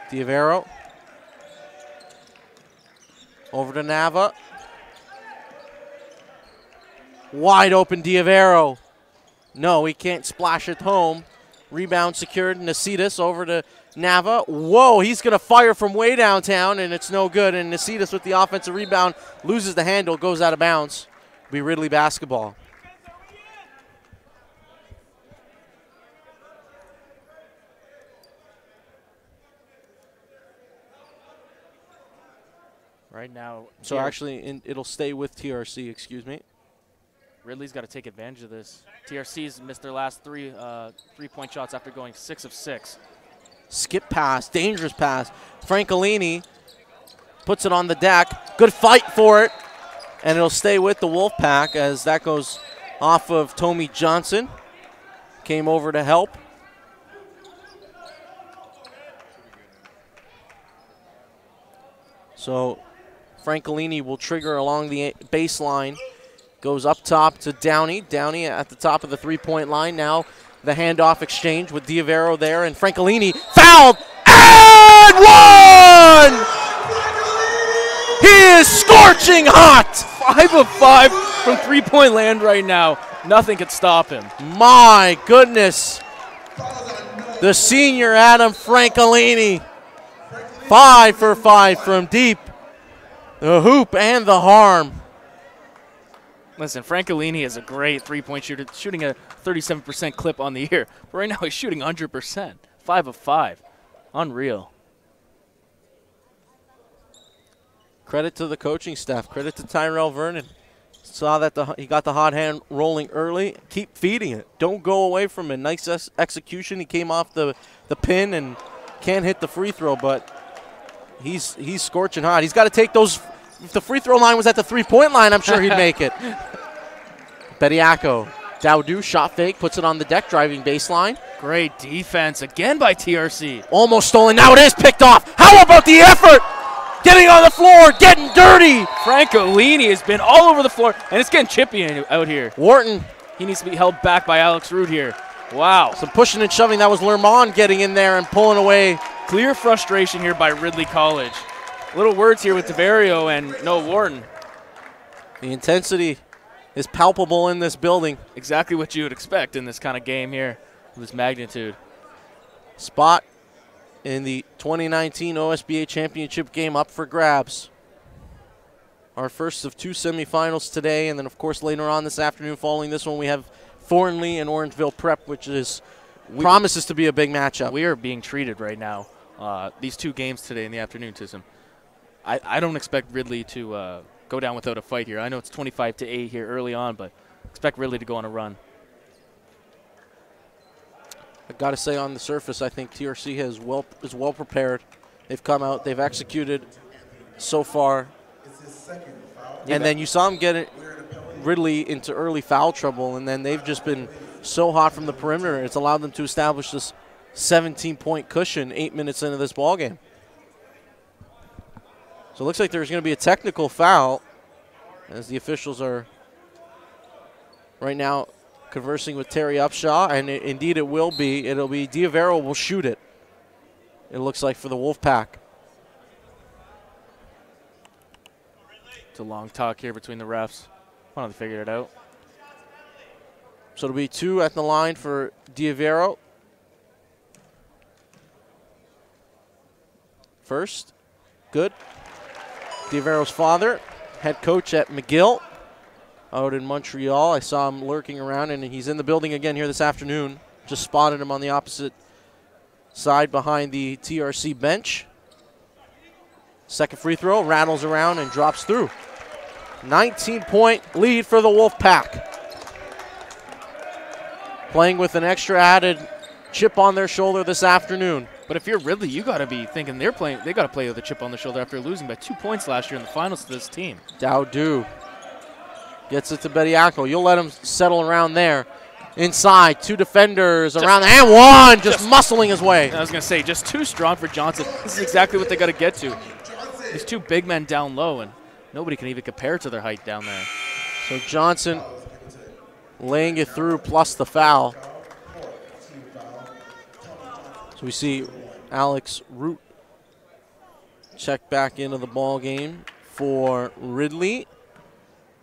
Diavero. Over to Nava. Wide open Diavero. No, he can't splash it home. Rebound secured. Nasitas over to Nava. Whoa, he's going to fire from way downtown, and it's no good. And Nasitas with the offensive rebound loses the handle, goes out of bounds. It'll be Ridley basketball. Right now. So actually, it'll stay with TRC, excuse me. Ridley's got to take advantage of this. TRC's missed their last three-point shots after going 6 of 6. Skip pass, dangerous pass. Francolini puts it on the deck. Good fight for it. And it'll stay with the Wolfpack as that goes off of Tommy Johnson. Came over to help. So Francolini will trigger along the baseline. Goes up top to Downey. Downey at the top of the three-point line. Now the handoff exchange with Diavero there, and Francolini fouled and one! He is scorching hot! 5 of 5 from three-point land right now. Nothing could stop him. My goodness. The senior Adam Francolini. 5 for 5 from deep. The hoop and the harm. Listen, Francolini is a great three-point shooter, shooting a 37% clip on the year. But right now he's shooting 100%. 5 of 5. Unreal. Credit to the coaching staff. Credit to Tyrell Vernon. Saw that he got the hot hand rolling early. Keep feeding it. Don't go away from it. Nice execution. He came off the pin and can't hit the free throw, but he's scorching hot. He's got to take those. If the free throw line was at the three-point line, I'm sure he'd make it. Bediako. Dowdu, shot fake, puts it on the deck, driving baseline. Great defense again by TRC. Almost stolen. Now it is picked off. How about the effort? Getting on the floor, getting dirty. Francolini has been all over the floor, and it's getting chippy out here. Wharton. He needs to be held back by Alex Root here. Wow. Some pushing and shoving. That was Lermont getting in there and pulling away. Clear frustration here by Ridley College. Little words here with Deverio and no Wharton. The intensity is palpable in this building. Exactly what you would expect in this kind of game here, with this magnitude. Spot in the 2019 OSBA Championship game up for grabs. Our first of 2 semifinals today, and then of course later on this afternoon following this one we have Thornley and Orangeville Prep, which promises to be a big matchup. We are being treated right now, these 2 games today in the afternoon, Tism. I don't expect Ridley to go down without a fight here. I know it's 25-8 here early on, but expect Ridley to go on a run. I've got to say, on the surface, I think TRC is well prepared. They've come out, they've executed so far. And then you saw him get Ridley into early foul trouble, and then they've just been so hot from the perimeter. It's allowed them to establish this 17-point cushion 8 minutes into this ballgame. So it looks like there's going to be a technical foul as the officials are right now conversing with Terry Upshaw, and indeed it will be. It'll be Diavero will shoot it, it looks like, for the Wolfpack. It's a long talk here between the refs. Why don't they figure it out? So it'll be 2 at the line for Diavero. First, good. Diavero's father, head coach at McGill out in Montreal. I saw him lurking around, and he's in the building again here this afternoon. Just spotted him on the opposite side behind the TRC bench. Second free throw, rattles around and drops through. 19-point lead for the Wolfpack. Playing with an extra added chip on their shoulder this afternoon. But if you're Ridley, you got to be thinking they got to play with a chip on the shoulder after losing by 2 points last year in the finals to this team. Dowdu gets it to Bediako. You'll let him settle around there. Inside, 2 defenders around, and one just muscling his way. I was going to say, just too strong for Johnson. This is exactly what they got to get to. These 2 big men down low, and nobody can even compare to their height down there. So Johnson laying it through plus the foul. So we see Alex Root check back into the ball game for Ridley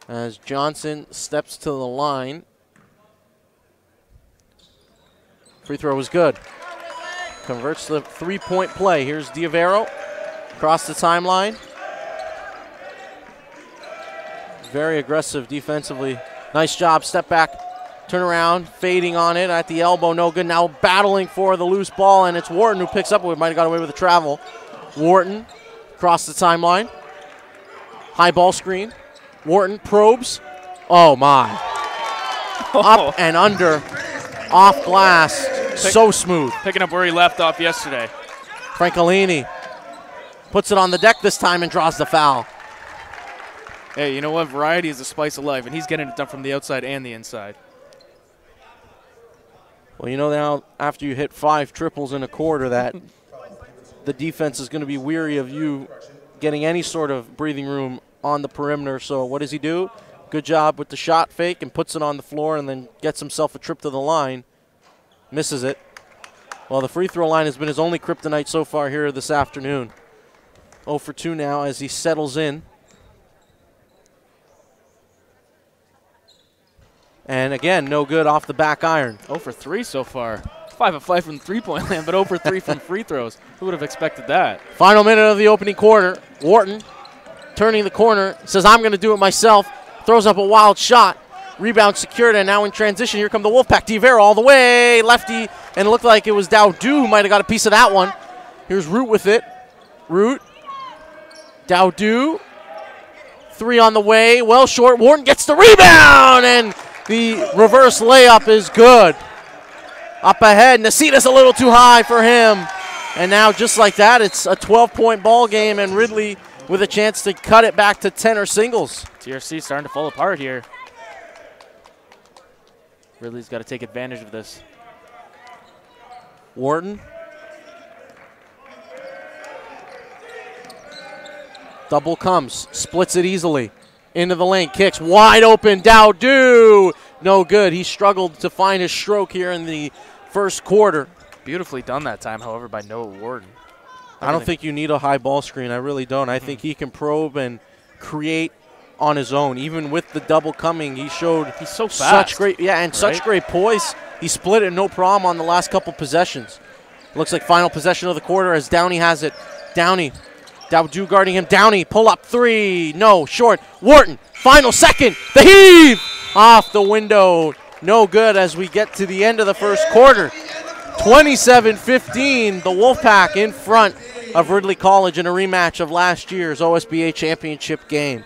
as Johnson steps to the line. Free throw was good. Converts the three-point play. Here's Diavero across the timeline. Very aggressive defensively. Nice job. Step back, turn around, fading on it at the elbow. No good. Now battling for the loose ball, and it's Wharton who picks up. We might have got away with the travel. Wharton across the timeline. High ball screen. Wharton probes. Oh, my. Up and under. Off glass. So smooth. Picking up where he left off yesterday. Francolini puts it on the deck this time and draws the foul. Hey, you know what? Variety is the spice of life, and he's getting it done from the outside and the inside. Well, you know now after you hit 5 triples in a quarter that the defense is going to be weary of you getting any sort of breathing room on the perimeter. So what does he do? Good job with the shot fake and puts it on the floor and then gets himself a trip to the line. Misses it. Well, the free throw line has been his only kryptonite so far here this afternoon. 0 for 2 now as he settles in. And again, no good off the back iron. 0 for 3 so far. 5 of 5 from three-point land, but 0 for 3 from free throws. Who would have expected that? Final minute of the opening quarter. Wharton turning the corner, says, I'm going to do it myself. Throws up a wild shot. Rebound secured, and now in transition, here come the Wolfpack. Diavero all the way, lefty, and it looked like it was Dowdu who might have got a piece of that one. Here's Root with it. Root. Dowdu. 3 on the way, well short. Wharton gets the rebound, and the reverse layup is good. Up ahead, Nacita's a little too high for him. And now just like that, it's a 12-point ball game, and Ridley with a chance to cut it back to 10 or singles. TRC starting to fall apart here. Ridley's got to take advantage of this. Wharton. Double comes, splits it easily. Into the lane, kicks, wide open, Dowdu. No good. He struggled to find his stroke here in the first quarter. Beautifully done that time, however, by Noah Wharton. I don't think you need a high ball screen. I really don't. I think he can probe and create on his own. Even with the double coming, he showed he's so fast. Such great, such great poise. He split it no problem on the last couple possessions. Looks like final possession of the quarter as Downey has it. Downey, Dowdu guarding him. Downey, pull up 3, no, short. Wharton, final second, the heave off the window. No good as we get to the end of the first quarter. 27-15, the Wolfpack in front of Ridley College in a rematch of last year's OSBA championship game.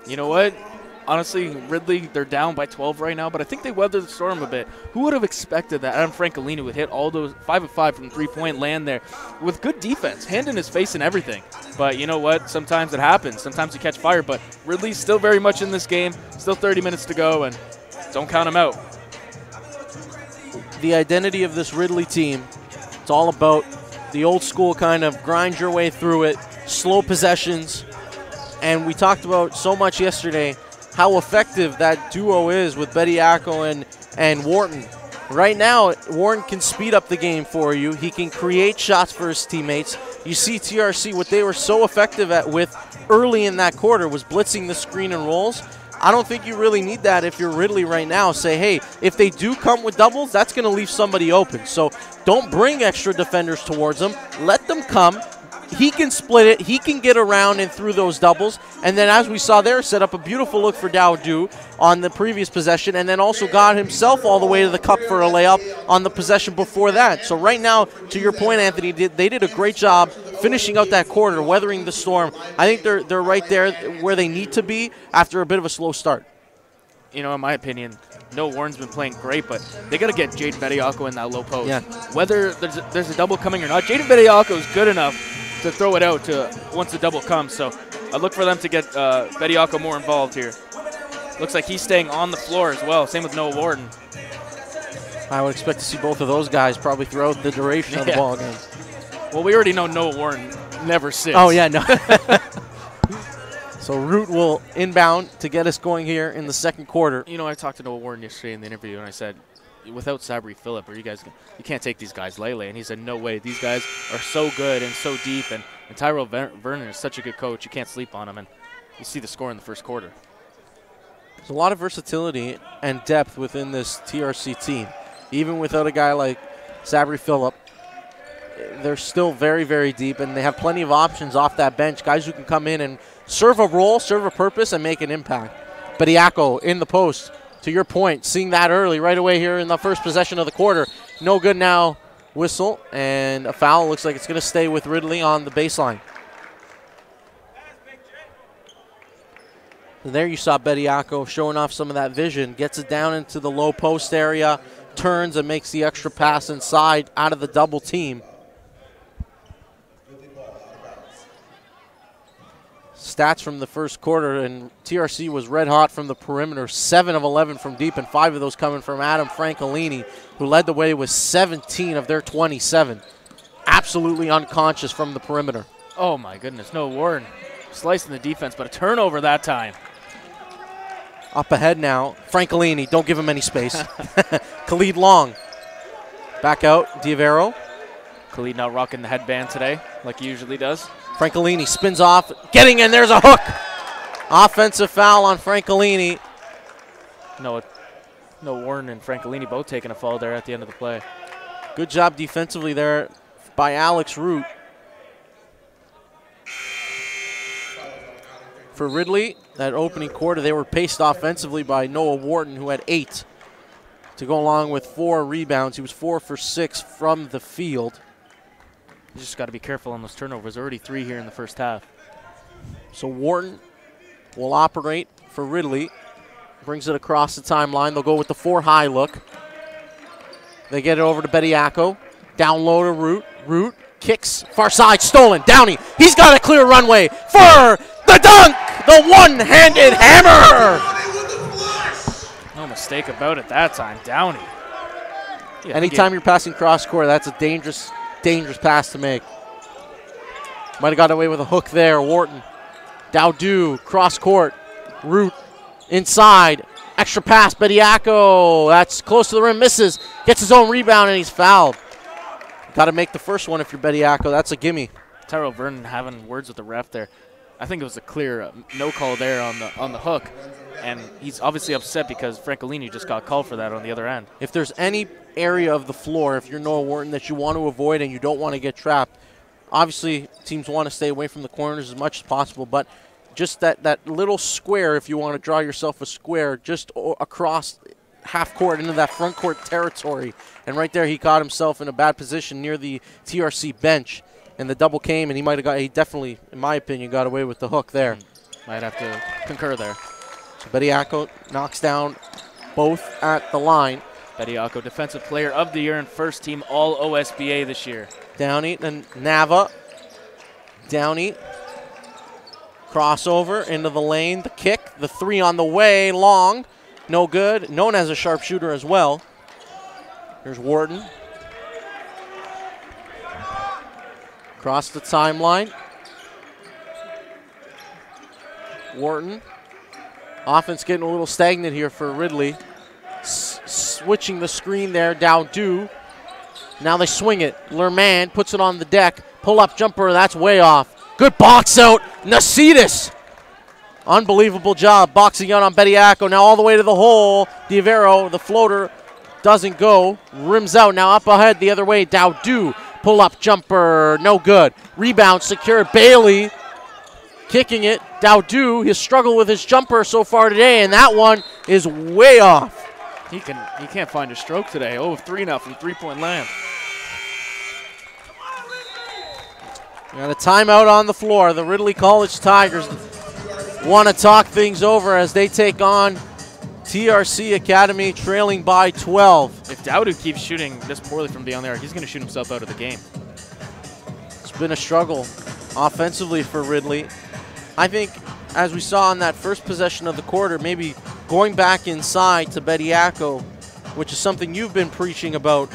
You know what? Honestly, Ridley, they're down by 12 right now, but I think they weathered the storm a bit. Who would have expected that Adam Francolini would hit all those 5 of 5 from three-point land there with good defense, hand in his face and everything. But you know what? Sometimes it happens. Sometimes you catch fire, but Ridley's still very much in this game. Still 30 minutes to go, and don't count him out. The identity of this Ridley team, it's all about the old school kind of grind your way through it, slow possessions. And we talked about so much yesterday how effective that duo is with Bediako and Wharton. Right now, Wharton can speed up the game for you. He can create shots for his teammates. You see TRC, what they were so effective at with early in that quarter was blitzing the screen and rolls. I don't think you really need that if you're Ridley right now. Say, hey, if they do come with doubles, that's going to leave somebody open. So don't bring extra defenders towards them. Let them come. He can split it. He can get around and through those doubles. And then as we saw there, set up a beautiful look for Dowdu on the previous possession, and then also got himself all the way to the cup for a layup on the possession before that. So right now, to your point, Anthony, they did a great job finishing out that quarter, weathering the storm. I think they're right there where they need to be after a bit of a slow start. You know, in my opinion, Noah Wharton's been playing great, but they got to get Jaden Bediako in that low post. Yeah. Whether there's a double coming or not, Jaden Bediako is good enough to throw it out to once the double comes. So I look for them to get Bediako more involved here. Looks like he's staying on the floor as well. Same with Noah Wharton. I would expect to see both of those guys probably throughout the duration of the ball game. Well, we already know Noah Wharton never sits. Oh, yeah, no. So Root will inbound to get us going here in the second quarter. You know, I talked to Noah Wharton yesterday in the interview, and I said, without Sabri Phillip, you can't take these guys lightly. And he said, no way. These guys are so good and so deep, and And Tyrell Vernon is such a good coach. You can't sleep on him, and you see the score in the first quarter. There's a lot of versatility and depth within this TRC team. Even without a guy like Sabri Phillip, they're still very, very deep, and they have plenty of options off that bench, guys who can come in and serve a role, serve a purpose, and make an impact. Bediako in the post. To your point, seeing that early right away here in the first possession of the quarter. No good now. Whistle, and a foul. Looks like it's going to stay with Ridley on the baseline. And there you saw Bediako showing off some of that vision. Gets it down into the low post area, turns and makes the extra pass inside out of the double team. Stats from the first quarter, and TRC was red hot from the perimeter, 7 of 11 from deep, and 5 of those coming from Adam Francolini, who led the way with 17 of their 27. Absolutely unconscious from the perimeter. Oh my goodness, no, Warren slicing the defense, but a turnover that time. Up ahead now, Francolini, don't give him any space. Khalid Long, back out, Diavero. Khalid not rocking the headband today, like he usually does. Francolini spins off, getting in, there's a hook. Offensive foul on Francolini. No, Warren and Francolini both taking a fall there at the end of the play. Good job defensively there by Alex Root. For Ridley, that opening quarter, they were paced offensively by Noah Wharton, who had 8 to go along with 4 rebounds. He was 4 for 6 from the field. You just got to be careful on those turnovers. Already 3 here in the first half. So Wharton will operate for Ridley. Brings it across the timeline. They'll go with the 4-high look. They get it over to Bediako. Down low to Root. Root kicks far side, stolen. Downey, he's got a clear runway for the dunk! The one-handed hammer! No mistake about it that time. Downey. Yeah, anytime you're passing cross-court, that's a dangerous pass to make. Might have got away with a hook there. Wharton. Dowdu, cross-court. Root inside. Extra pass, Bediako. That's close to the rim, misses. Gets his own rebound, and he's fouled. Got to make the first one if you're Bediako. That's a gimme. Tyrell Vernon having words with the ref there. I think it was a clear no call there on the hook, and he's obviously upset because Francolini just got called for that on the other end. If there's any area of the floor, if you're Noah Wharton, that you want to avoid and you don't want to get trapped, obviously teams want to stay away from the corners as much as possible, but just that little square, if you want to draw yourself a square, just across half court into that front court territory, and right there he caught himself in a bad position near the TRC bench. And the double came, and he definitely, in my opinion, got away with the hook there. Might have to concur there. So Bediako knocks down both at the line. Bediako, Defensive Player of the Year and first team All OSBA this year. Downey and Nava. Downey. Crossover into the lane. The kick. The 3 on the way. Long. No good. Known as a sharpshooter as well. Here's Wharton. Across the timeline. Wharton. Offense getting a little stagnant here for Ridley. Switching the screen there. Dowdu. Now they swing it. Lerman puts it on the deck. Pull-up jumper. That's way off. Good box out. Nasidis. Unbelievable job boxing out on Bediako. Now all the way to the hole. Diavero, the floater, doesn't go. Rims out. Now up ahead the other way. Dowdu. Pull-up jumper, no good. Rebound secured. Bailey kicking it. Dowdu, his struggle with his jumper so far today, and that one is way off. He can't find a stroke today. 0 of 3 now from three-point land. We got a timeout on the floor. The Ridley College Tigers want to talk things over as they take on TRC Academy, trailing by 12. If Dowdu keeps shooting this poorly from beyond there, he's going to shoot himself out of the game. It's been a struggle offensively for Ridley. I think, as we saw in that first possession of the quarter, maybe going back inside to Bediako, which is something you've been preaching about.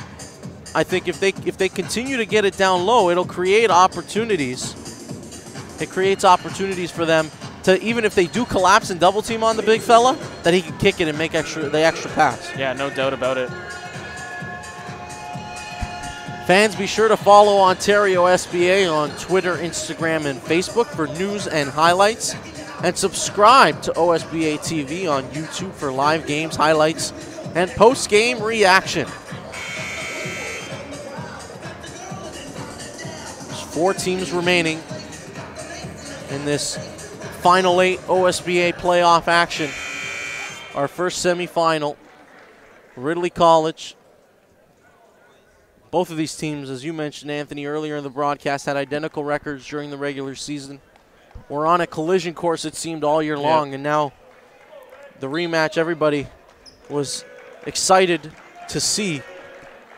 I think if they continue to get it down low, it'll create opportunities. It creates opportunities for them to, even if they do collapse and double team on the big fella, that he can kick it and make the extra pass. Yeah, no doubt about it. Fans, be sure to follow Ontario SBA on Twitter, Instagram, and Facebook for news and highlights. And subscribe to OSBA TV on YouTube for live games, highlights, and post-game reaction. There's 4 teams remaining in this Final 8 OSBA playoff action. Our first semifinal, Ridley College. Both of these teams, as you mentioned, Anthony, earlier in the broadcast, had identical records during the regular season. We're on a collision course, it seemed, all year long, and now the rematch everybody was excited to see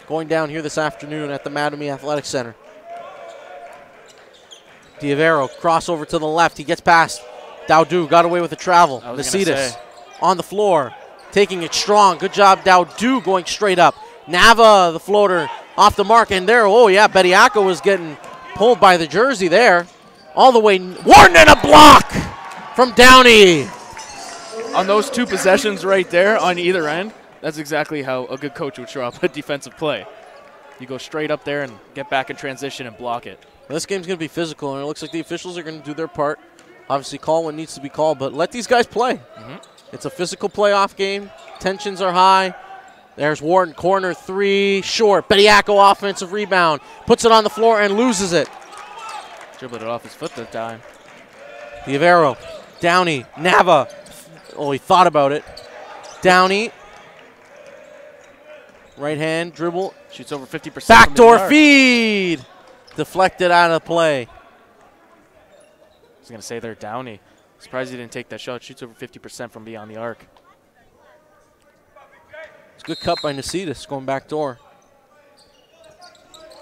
going down here this afternoon at the Mattamy Athletic Center. Diavero, crossover to the left. He gets past. Dowdu got away with the travel. Nasitas on the floor, taking it strong. Good job, Dowdu, going straight up. Nava, the floater, off the mark, and there, oh yeah, Bediako was getting pulled by the jersey there. All the way, Wharton, and a block from Downey. On those 2 possessions right there on either end, that's exactly how a good coach would draw up a defensive play. You go straight up there and get back in transition and block it. Well, this game's going to be physical, and it looks like the officials are going to do their part. Obviously, call what needs to be called, but let these guys play. It's a physical playoff game. Tensions are high. There's Wharton, corner 3, short. Bediako, offensive rebound. Puts it on the floor and loses it. Dribbled it off his foot that time. Diavero, Downey, Nava. Oh, he thought about it. Downey. Right hand, dribble. Shoots over 50%. Backdoor feed. Deflected out of play. I was going to say there, Downey. Surprised he didn't take that shot. Shoots over 50% from beyond the arc. It's a good cut by Nasitas going back door.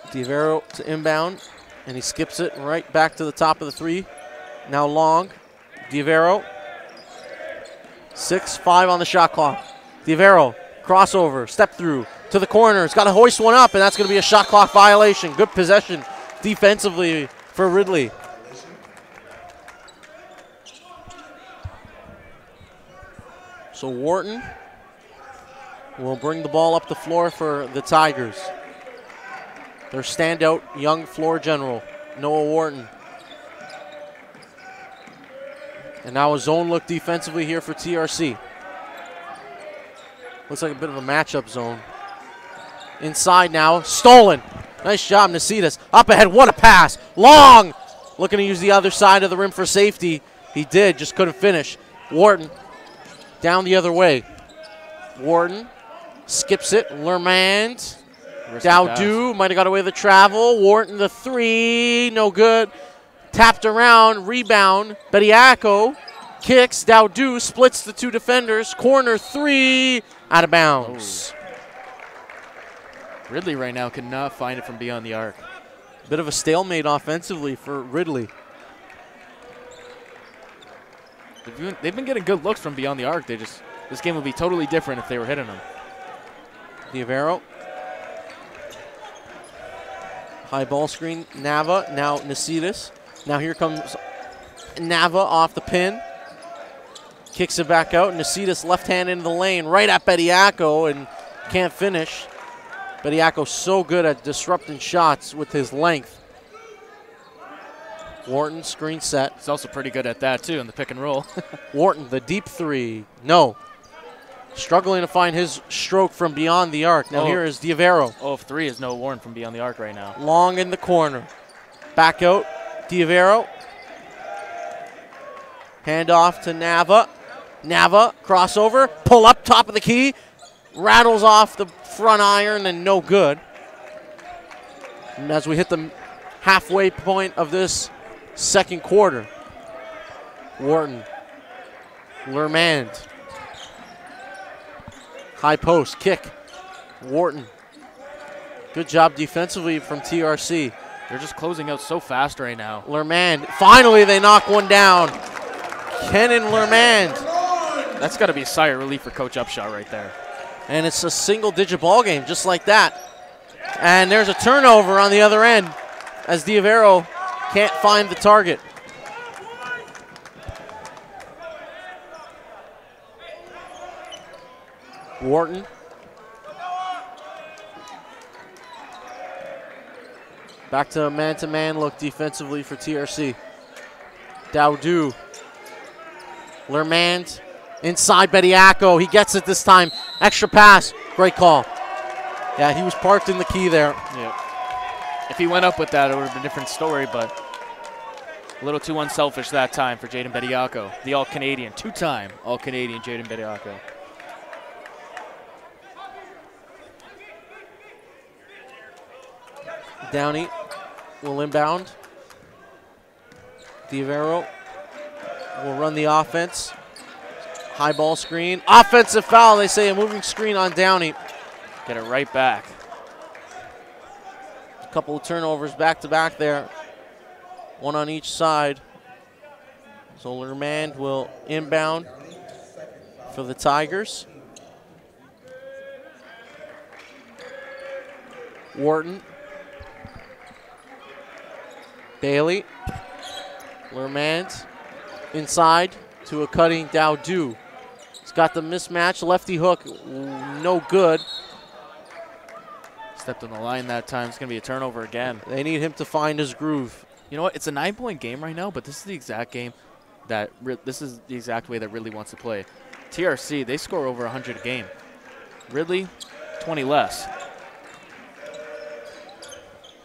Diavero to inbound, and he skips it right back to the top of the 3. Now long. Diavero. 6-5 on the shot clock. Diavero, crossover, step through to the corner. It's got to hoist one up, and that's going to be a shot clock violation. Good possession defensively for Ridley. So Wharton will bring the ball up the floor for the Tigers. Their standout young floor general, Noah Wharton. And now a zone look defensively here for TRC. Looks like a bit of a matchup zone. Inside now, stolen. Nice job, Nasitas. Up ahead, what a pass. Long, looking to use the other side of the rim for safety. He did, just couldn't finish. Wharton down the other way. Wharton skips it. Lermand. Dowdu might have got away with the travel. Wharton the 3, no good. Tapped around, rebound. Bediako kicks. Dowdu splits the 2 defenders. Corner 3, out of bounds. Oh. Ridley right now cannot find it from beyond the arc. Bit of a stalemate offensively for Ridley. They've been getting good looks from beyond the arc. This game would be totally different if they were hitting them. Diavero. High ball screen. Nava. Now Nasitas. Now here comes Nava off the pin. Kicks it back out. Nasitas left hand into the lane. Right at Bediako and can't finish. Bediako so good at disrupting shots with his length. Wharton, screen set. He's also pretty good at that, too, in the pick and roll. Wharton, the deep 3. No. Struggling to find his stroke from beyond the arc. Now here is Diavero. 0-3 is no Warren from beyond the arc right now. Long in the corner. Back out, Diavero. Hand off to Nava. Nava, crossover, pull up, top of the key. Rattles off the front iron and no good. And as we hit the halfway point of this second quarter, Wharton, Lermand, high post, kick, Wharton. Good job defensively from TRC. They're just closing out so fast right now. Lermand, finally they knock one down. Kenan Lermand. That's got to be a sigh of relief for Coach Upshaw right there. And it's a single-digit ball game, just like that. And there's a turnover on the other end as Diavero can't find the target. Wharton. Back to a man-to-man look defensively for TRC. Dowdu. Lermand inside Bediako. He gets it this time. Extra pass. Great call. Yeah, he was parked in the key there. Yeah. If he went up with that, it would have been a different story, but a little too unselfish that time for Jaden Bediako, the All-Canadian, two-time All-Canadian Jaden Bediako. Downey will inbound. Diavero will run the offense. High ball screen. Offensive foul. They say a moving screen on Downey. Get it right back. A couple of turnovers back-to-back there. One on each side. So Lermand will inbound for the Tigers. Wharton. Bailey. Lermand inside to a cutting Dowdu. He's got the mismatch. Lefty hook. No good. Stepped on the line that time. It's going to be a turnover again. They need him to find his groove. You know what? It's a 9-point game right now, but this is the exact game that this is the exact way that Ridley wants to play. TRC, they score over 100 a game. Ridley, 20 less.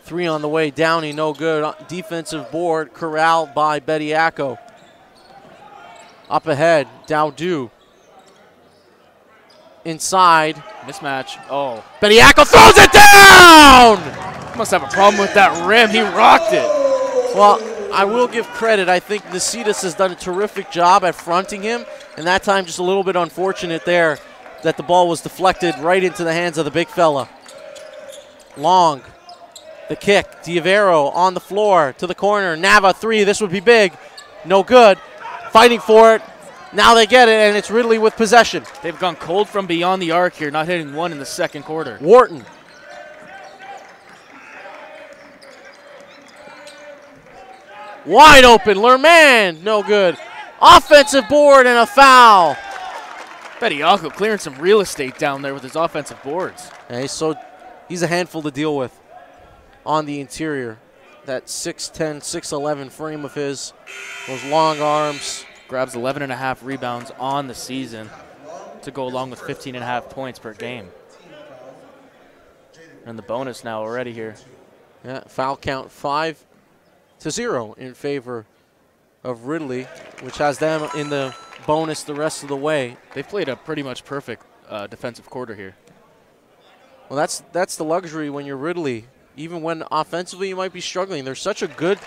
3 on the way. Downey, no good. Defensive board corralled by Bediako. Up ahead, Dowdu. Inside. Mismatch. Oh. Bediako throws it down! Must have a problem with that rim. He rocked it. Well, I will give credit. I think Nasitas has done a terrific job at fronting him, and that time just a little bit unfortunate there that the ball was deflected right into the hands of the big fella. Long. The kick. Diavero on the floor to the corner. Nava 3. This would be big. No good. Fighting for it. Now they get it, and it's Ridley with possession. They've gone cold from beyond the arc here, not hitting one in the second quarter. Wharton. Wide open. Lermand. No good. Offensive board and a foul. Bediako clearing some real estate down there with his offensive boards. Yeah, he's a handful to deal with on the interior. That 6'10", 6'11" frame of his, those long arms. Grabs 11.5 rebounds on the season to go along with 15.5 points per game. And the bonus now already here. Yeah, foul count 5-0 in favor of Ridley, which has them in the bonus the rest of the way. They've played a pretty much perfect defensive quarter here. Well, that's the luxury when you're Ridley. Even when offensively you might be struggling, they're such a good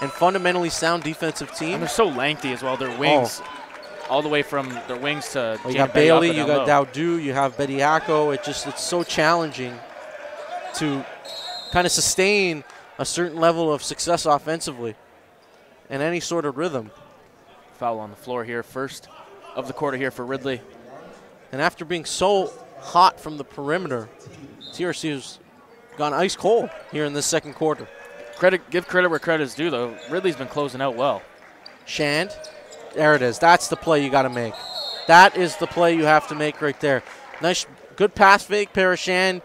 and fundamentally sound defensive team. And they're so lengthy as well. Their wings, all the way from their wings to you got Bailey, you got Dowdu, you have Bediako. It's so challenging to kind of sustain a certain level of success offensively and any sort of rhythm. Foul on the floor here, first of the quarter here for Ridley. And after being so hot from the perimeter, TRC has gone ice cold here in this second quarter. Give credit where credit is due, though. Ridley's been closing out well. Shand, there it is. That's the play you got to make. That is the play you have to make right there. Nice, good pass fake, Parashand.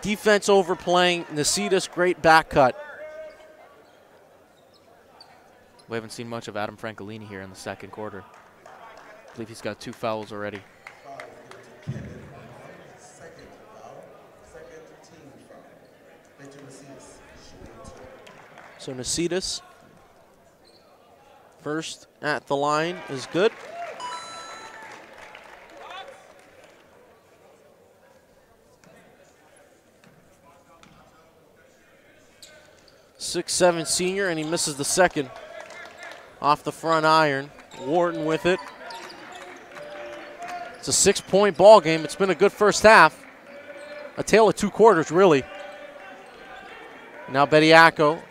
Defense overplaying. Nasitas, great back cut. We haven't seen much of Adam Francolini here in the second quarter. I believe he's got 2 fouls already. So Nasitas, first at the line, is good. .67 senior, and he misses the second off the front iron. Wharton with it. It's a 6-point ball game. It's been a good first half. A tale of 2 quarters, really. Now Bediako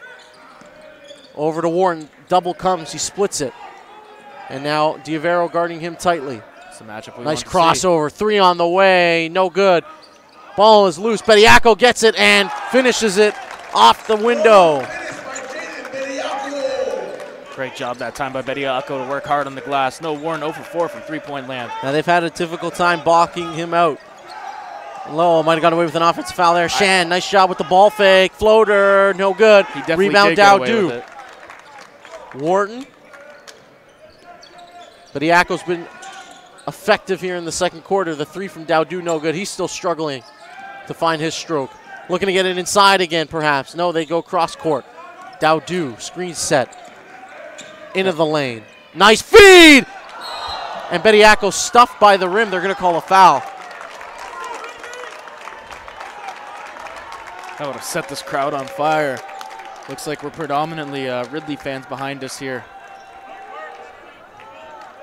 over to Wharton. Double comes. He splits it. And now Diavero guarding him tightly. It's a matchup we nice crossover. 3 on the way. No good. Ball is loose. Bediako gets it and finishes it off the window. Great job that time by Bediako to work hard on the glass. No, Warren 0 for 4 from 3-point land. Now they've had a difficult time blocking him out. Lowe might have got away with an offensive foul there. Shan, nice job with the ball fake. Floater, no good. He definitely Rebound did get away with Dowdu. it. Wharton. But Iaco's been effective here in the second quarter. The three from Dowdu, no good. He's still struggling to find his stroke. Looking to get it inside again, perhaps. No, they go cross court. Dowdu, screen set. Into the lane. Nice feed! And Bediako stuffed by the rim. They're going to call a foul. That would have set this crowd on fire. Looks like we're predominantly Ridley fans behind us here.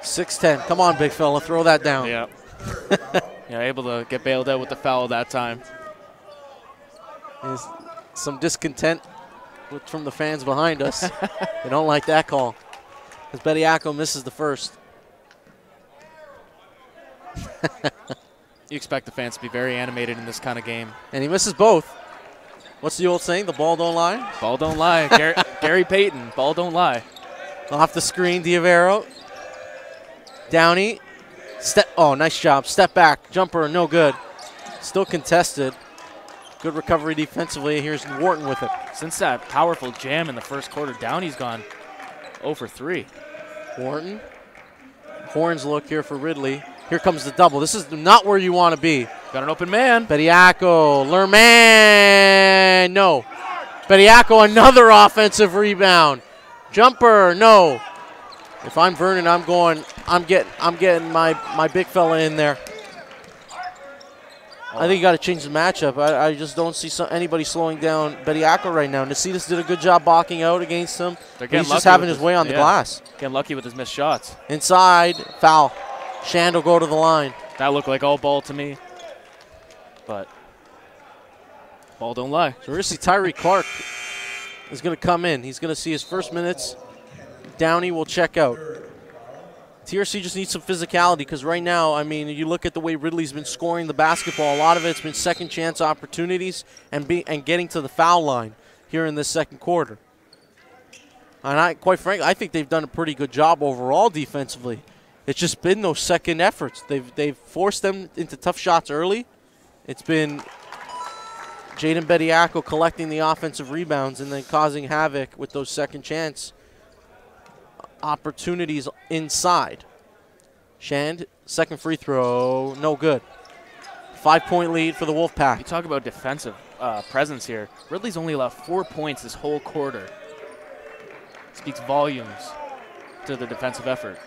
6'10". Come on, big fella. Throw that down. Yeah. Yeah, able to get bailed out with the foul that time. There's some discontent from the fans behind us. They don't like that call. As Bediako misses the first. You expect the fans to be very animated in this kind of game. And he misses both. What's the old saying? The ball don't lie? Ball don't lie. Gary Payton, ball don't lie. Off the screen, Diavero. Downey. Oh, nice job. Step back. Jumper, no good. Still contested. Good recovery defensively. Here's Wharton with it. Since that powerful jam in the first quarter, Downey's gone 0 for 3. Wharton. Horns look here for Ridley. Here comes the double. This is not where you want to be. Got an open man. Bediako, Lerman, no. Bediako, another offensive rebound. Jumper, no. If I'm Vernon, I'm getting my big fella in there. I think you got to change the matchup. I just don't see anybody slowing down Bediako right now. Nasitas did a good job blocking out against him. He's just having his way on the glass. Getting lucky with his missed shots. Inside, foul. Shand will go to the line. That looked like all ball to me. But ball don't lie. So we're going to see Tyree Clark is going to come in. He's going to see his first minutes. Downey will check out. TRC just needs some physicality because right now, I mean, you look at the way Ridley's been scoring the basketball. A lot of it's been second chance opportunities and getting to the foul line here in this second quarter. And quite frankly, I think they've done a pretty good job overall defensively. It's just been those second efforts. They've forced them into tough shots early. It's been Jaden Bediako collecting the offensive rebounds and then causing havoc with those second chance opportunities inside. Shand, second free throw, no good. 5-point lead for the Wolfpack. You talk about defensive presence here. Ridley's only allowed 4 points this whole quarter. Speaks volumes to the defensive effort.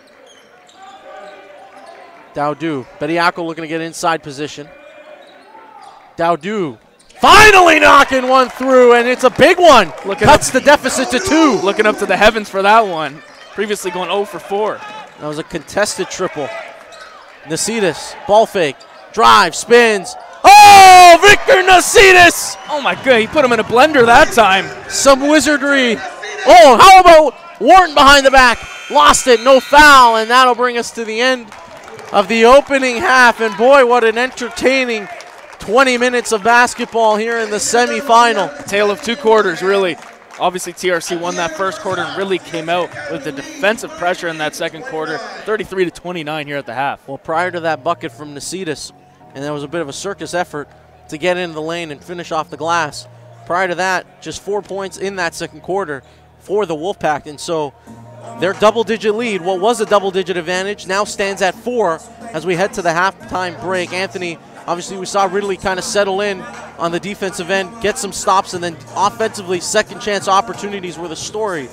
Dowdu. Bediako looking to get inside position. Dowdu finally knocking one through, and it's a big one. Cuts the deficit to 2. Looking up to the heavens for that one. Previously going 0 for 4. That was a contested triple. Nasitas, ball fake, drive, spins. Oh, Victor Nasitas! Oh my God, he put him in a blender that time. Some wizardry. Oh, how about Wharton behind the back? Lost it, no foul, and that'll bring us to the end of the opening half. And boy, what an entertaining 20 minutes of basketball here in the semifinal. Tale of 2 quarters, really. Obviously, TRC won that first quarter and really came out with the defensive pressure in that second quarter, 33-29 here at the half. Well, prior to that bucket from Nasitas, and there was a bit of a circus effort to get into the lane and finish off the glass. Prior to that, just 4 points in that second quarter for the Wolfpack, and so their double-digit lead, what was a double-digit advantage, now stands at 4 as we head to the halftime break. Anthony, obviously we saw Ridley kind of settle in on the defensive end, get some stops, and then offensively, second chance opportunities were the story.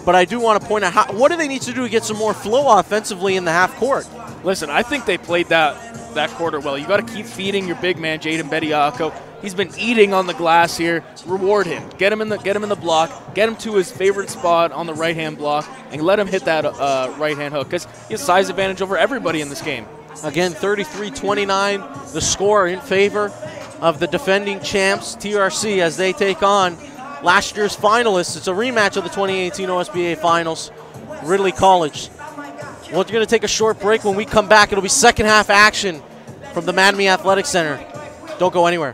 But I do want to point out, what do they need to do to get some more flow offensively in the half court? Listen, I think they played that quarter well. You got to keep feeding your big man, Jaden Bediako. He's been eating on the glass here. Reward him. Get him in the block. Get him to his favorite spot on the right-hand block, and let him hit that right-hand hook because he has size advantage over everybody in this game. Again, 33-29, the score in favor of the defending champs, TRC, as they take on last year's finalists. It's a rematch of the 2018 OSBA Finals, Ridley College. Well, we're going to take a short break. When we come back, it'll be second half action from the Mattamy Athletic Center. Don't go anywhere.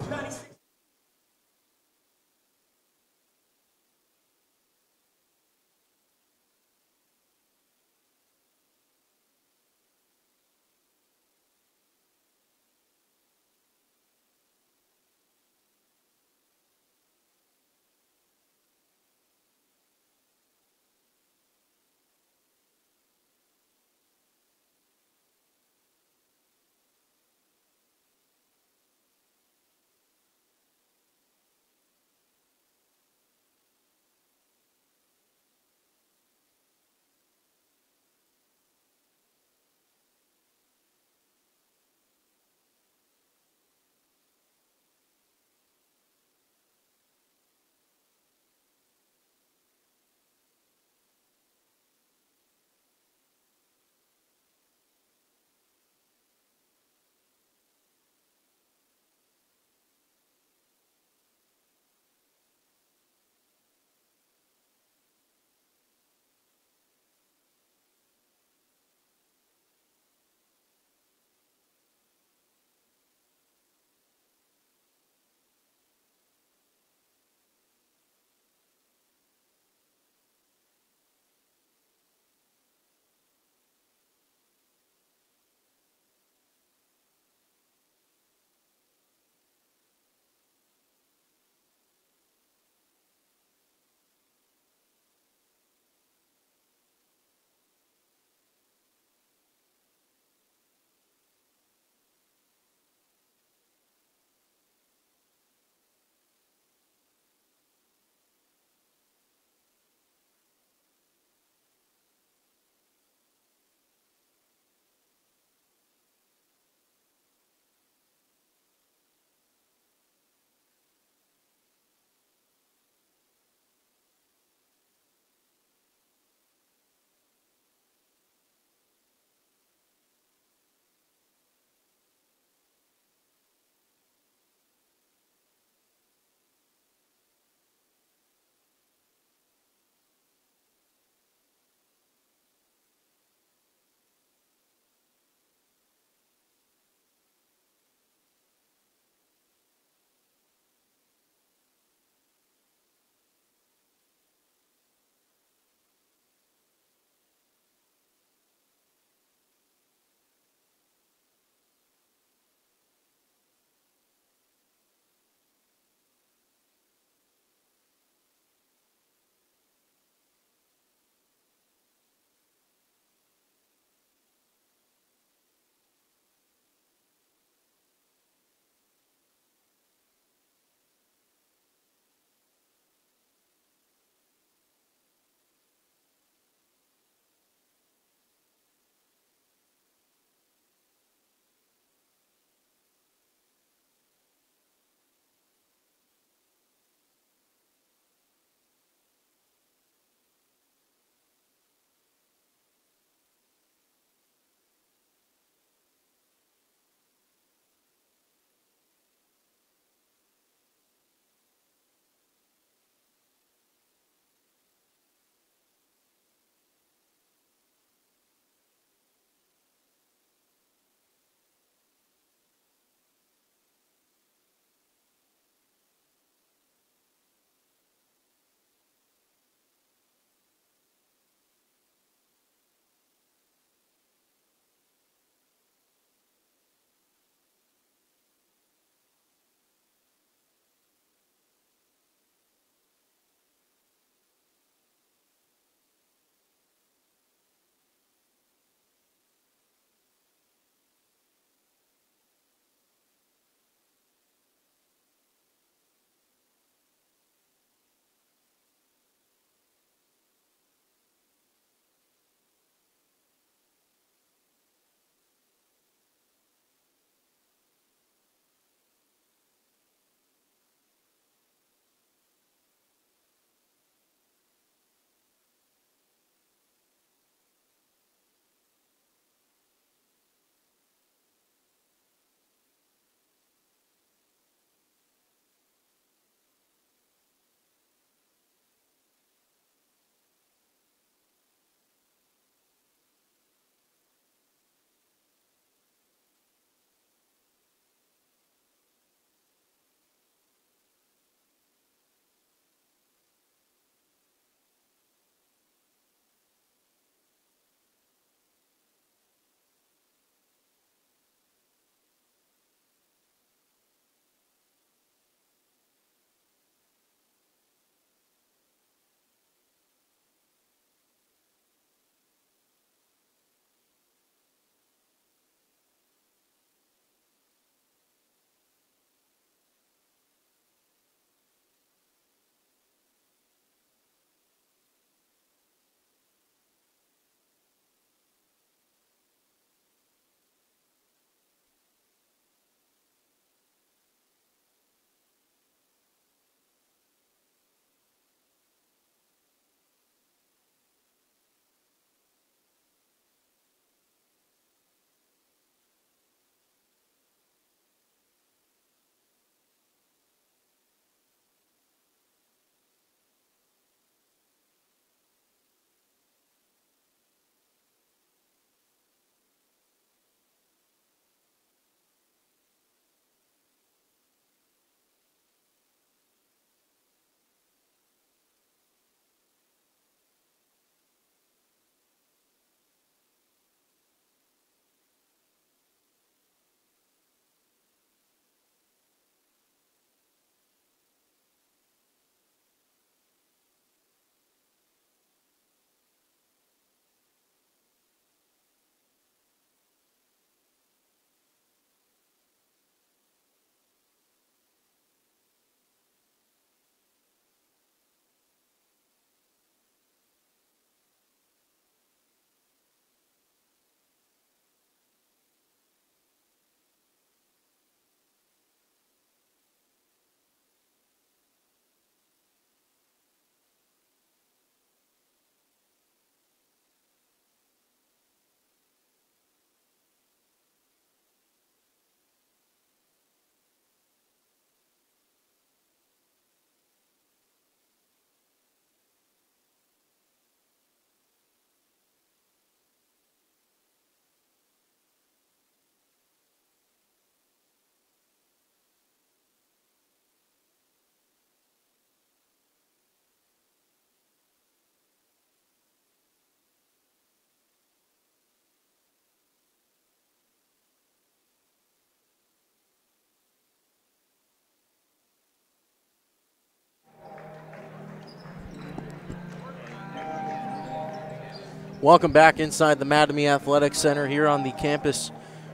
Welcome back inside the Mattamy Athletic Center here on the campus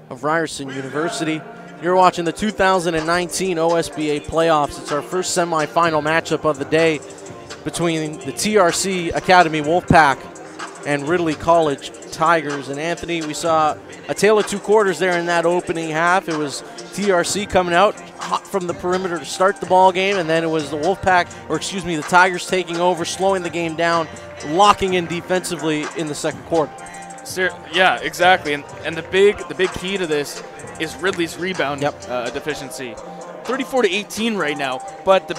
of Ryerson University. You're watching the 2019 OSBA playoffs. It's our first semifinal matchup of the day between the TRC Academy Wolfpack and Ridley College Tigers. And Anthony, we saw a tale of two quarters there in that opening half. It was TRC coming out hot from the perimeter to start the ball game, and then it was the the Tigers taking over, slowing the game down, locking in defensively in the second quarter. Yeah, exactly. And the big key to this is Ridley's rebound deficiency. 34-18 right now, but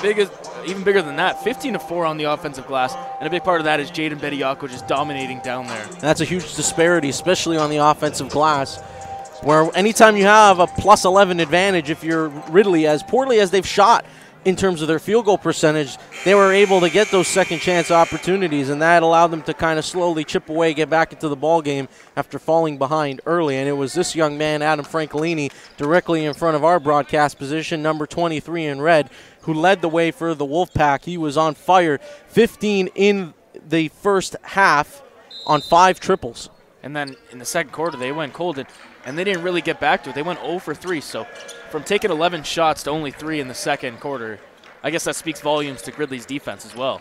even bigger than that, 15-4 on the offensive glass, and a big part of that is Jaden Bediako just dominating down there. That's a huge disparity, especially on the offensive glass, where anytime you have a plus 11 advantage, if you're Ridley, as poorly as they've shot in terms of their field goal percentage, they were able to get those second chance opportunities, and that allowed them to kind of slowly chip away, get back into the ball game after falling behind early. And it was this young man, Adam Francolini, directly in front of our broadcast position, number 23 in red, who led the way for the Wolfpack. He was on fire, 15 in the first half on 5 triples. And then in the second quarter, they went cold, and they didn't really get back to it. They went 0 for 3, so from taking 11 shots to only 3 in the second quarter, I guess that speaks volumes to Ridley's defense as well.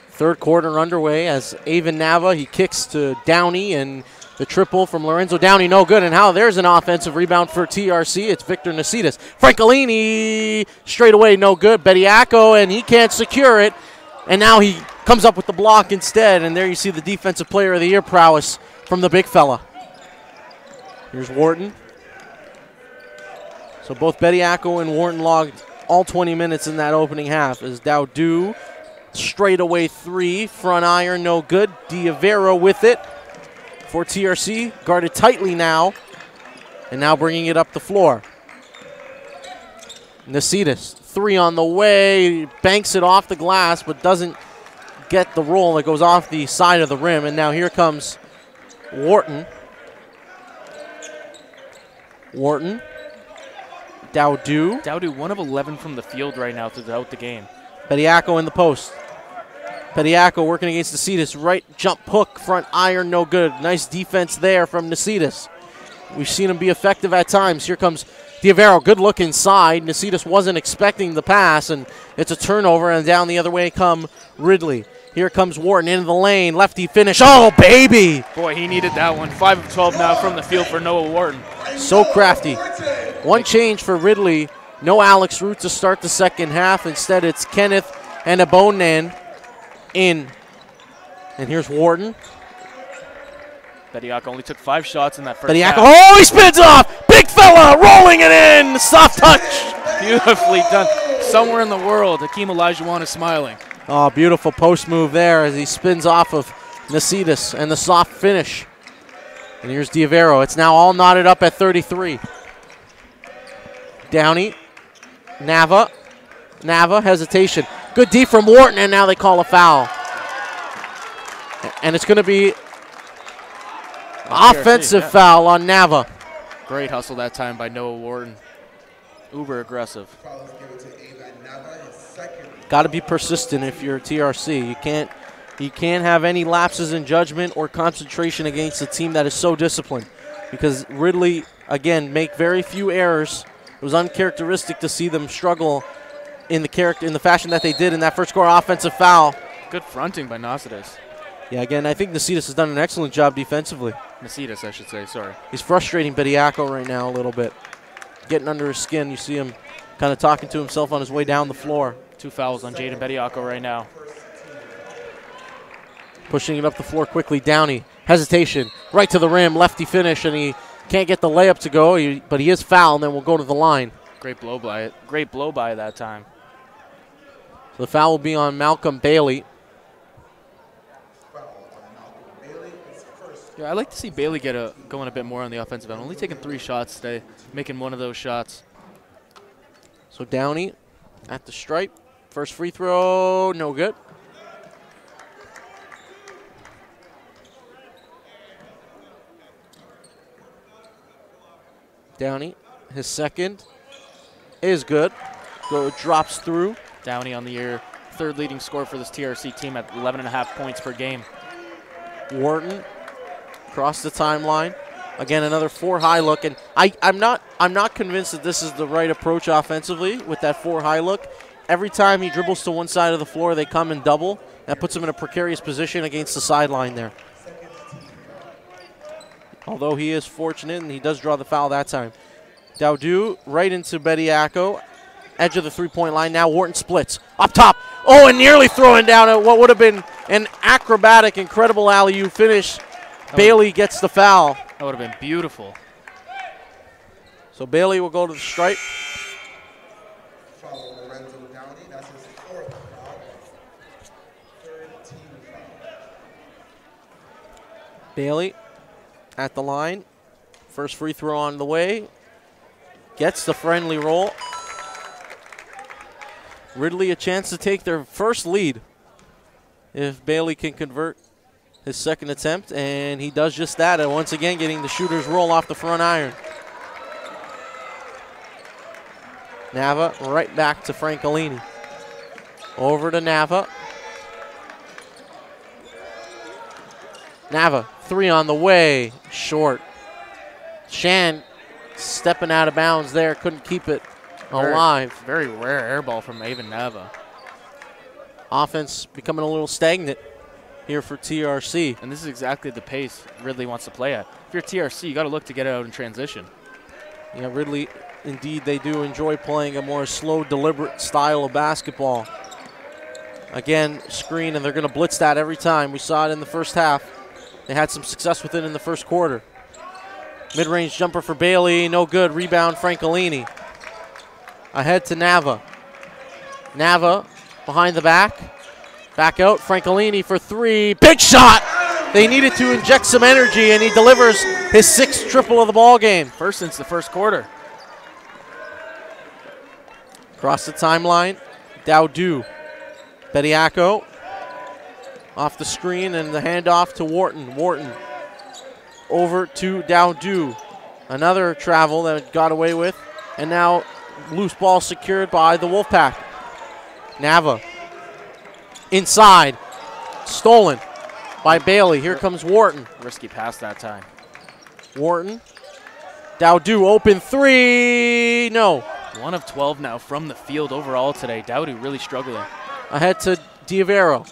Third quarter underway as Avon Nava, he kicks to Downey, and the triple from Lorenzo Downey, no good. And how there's an offensive rebound for TRC. It's Victor Nasitas. Francolini straight away, no good. Bediako, and he can't secure it. And now he comes up with the block instead. And there you see the Defensive Player of the Year prowess from the big fella. Here's Wharton. So both Bediako and Wharton logged all 20 minutes in that opening half as Dowdu straight away 3, front iron, no good. Diavero with it for TRC, guarded tightly now, and now bringing it up the floor. Nasitas, 3 on the way, banks it off the glass, but doesn't get the roll. It goes off the side of the rim, and now here comes Wharton. Dowdu 1 of 11 from the field right now throughout the game. Bediako in the post. Bediako working against Nasitas. Right jump hook, front iron, no good. Nice defense there from Nasitas. We've seen him be effective at times. Here comes Diavero. Good look inside. Nasitas wasn't expecting the pass, and it's a turnover, and down the other way come Ridley. Here comes Wharton into the lane. Lefty finish. Oh, baby! Boy, he needed that one. 5 of 12 now from the field for Noah Wharton. So crafty. One change for Ridley. No Alex Root to start the second half. Instead, it's Kenneth and Abonan in. And here's Wharton. Bediako only took 5 shots in that first half. Oh, he spins off! Big fella rolling it in! Soft touch! Beautifully done. Somewhere in the world, Hakeem Olajuwon is smiling. Oh, beautiful post move there as he spins off of Nasitas and the soft finish. And here's Diavero. It's now all knotted up at 33. Downey. Nava, hesitation. Good D from Wharton, and now they call a foul. And it's going to be offensive foul on Nava. Great hustle that time by Noah Wharton. Uber aggressive. Got to be persistent if you're a TRC. You can't have any lapses in judgment or concentration against a team that is so disciplined, because Ridley, again, make very few errors. It was uncharacteristic to see them struggle in the fashion that they did in that first quarter. Offensive foul. Good fronting by Nasitas. Yeah, again, I think Nasitas has done an excellent job defensively. Nasitas, I should say, sorry. He's frustrating Bediako right now a little bit. Getting under his skin. You see him kind of talking to himself on his way down the floor. 2 fouls on Jaden Bediako right now. Pushing it up the floor quickly. Downey, hesitation, right to the rim, lefty finish, and he can't get the layup to go, but he is fouled, and then will go to the line. Great blow by that time. So the foul will be on Malcolm Bailey. Yeah, I'd like to see Bailey going a bit more on the offensive end. Only taking 3 shots today, making 1 of those shots. So Downey at the stripe. First free throw, no good. Downey, his second is good. Drops through. Downey on the year, 3rd leading scorer for this TRC team at 11.5 points per game. Wharton across the timeline. Again, another 4 high look, and I'm not convinced that this is the right approach offensively with that 4 high look. Every time he dribbles to one side of the floor, they come and double. That puts him in a precarious position against the sideline there. Although he is fortunate, and he does draw the foul that time. Dowdu right into Bediako. Edge of the three-point line. Now Wharton splits. Up top. Oh, and nearly throwing down at what would have been an acrobatic, incredible alley-oop finish. Bailey gets the foul. That would have been beautiful. So Bailey will go to the stripe. Bailey at the line. First free throw on the way. Gets the friendly roll. Ridley a chance to take their first lead if Bailey can convert his second attempt, and he does just that, and once again getting the shooter's roll off the front iron. Nava right back to Francolini. Over to Nava. Nava, 3 on the way, short. Shan stepping out of bounds there, couldn't keep it alive. Very rare air ball from Avon Nava. Offense becoming a little stagnant here for TRC. And this is exactly the pace Ridley wants to play at. If you're TRC, you got to look to get it out in transition. Yeah, Ridley, indeed, they do enjoy playing a more slow, deliberate style of basketball. Again, screen, and they're going to blitz that every time. We saw it in the first half. They had some success with it in the first quarter. Mid-range jumper for Bailey, no good. Rebound, Francolini. Ahead to Nava. Nava behind the back. Back out, Francolini for 3. Big shot! They needed to inject some energy, and he delivers his 6th triple of the ball game. First since the first quarter. Across the timeline, Dowdu. Bediako off the screen, and the handoff to Wharton. Wharton over to Dowdu. Another travel that got away with, and now loose ball secured by the Wolfpack. Nava inside, stolen by Bailey. Here comes Wharton. Risky pass that time. Wharton. Dowdu open 3. No. 1 of 12 now from the field overall today. Dowdu really struggling. Ahead to Diavero.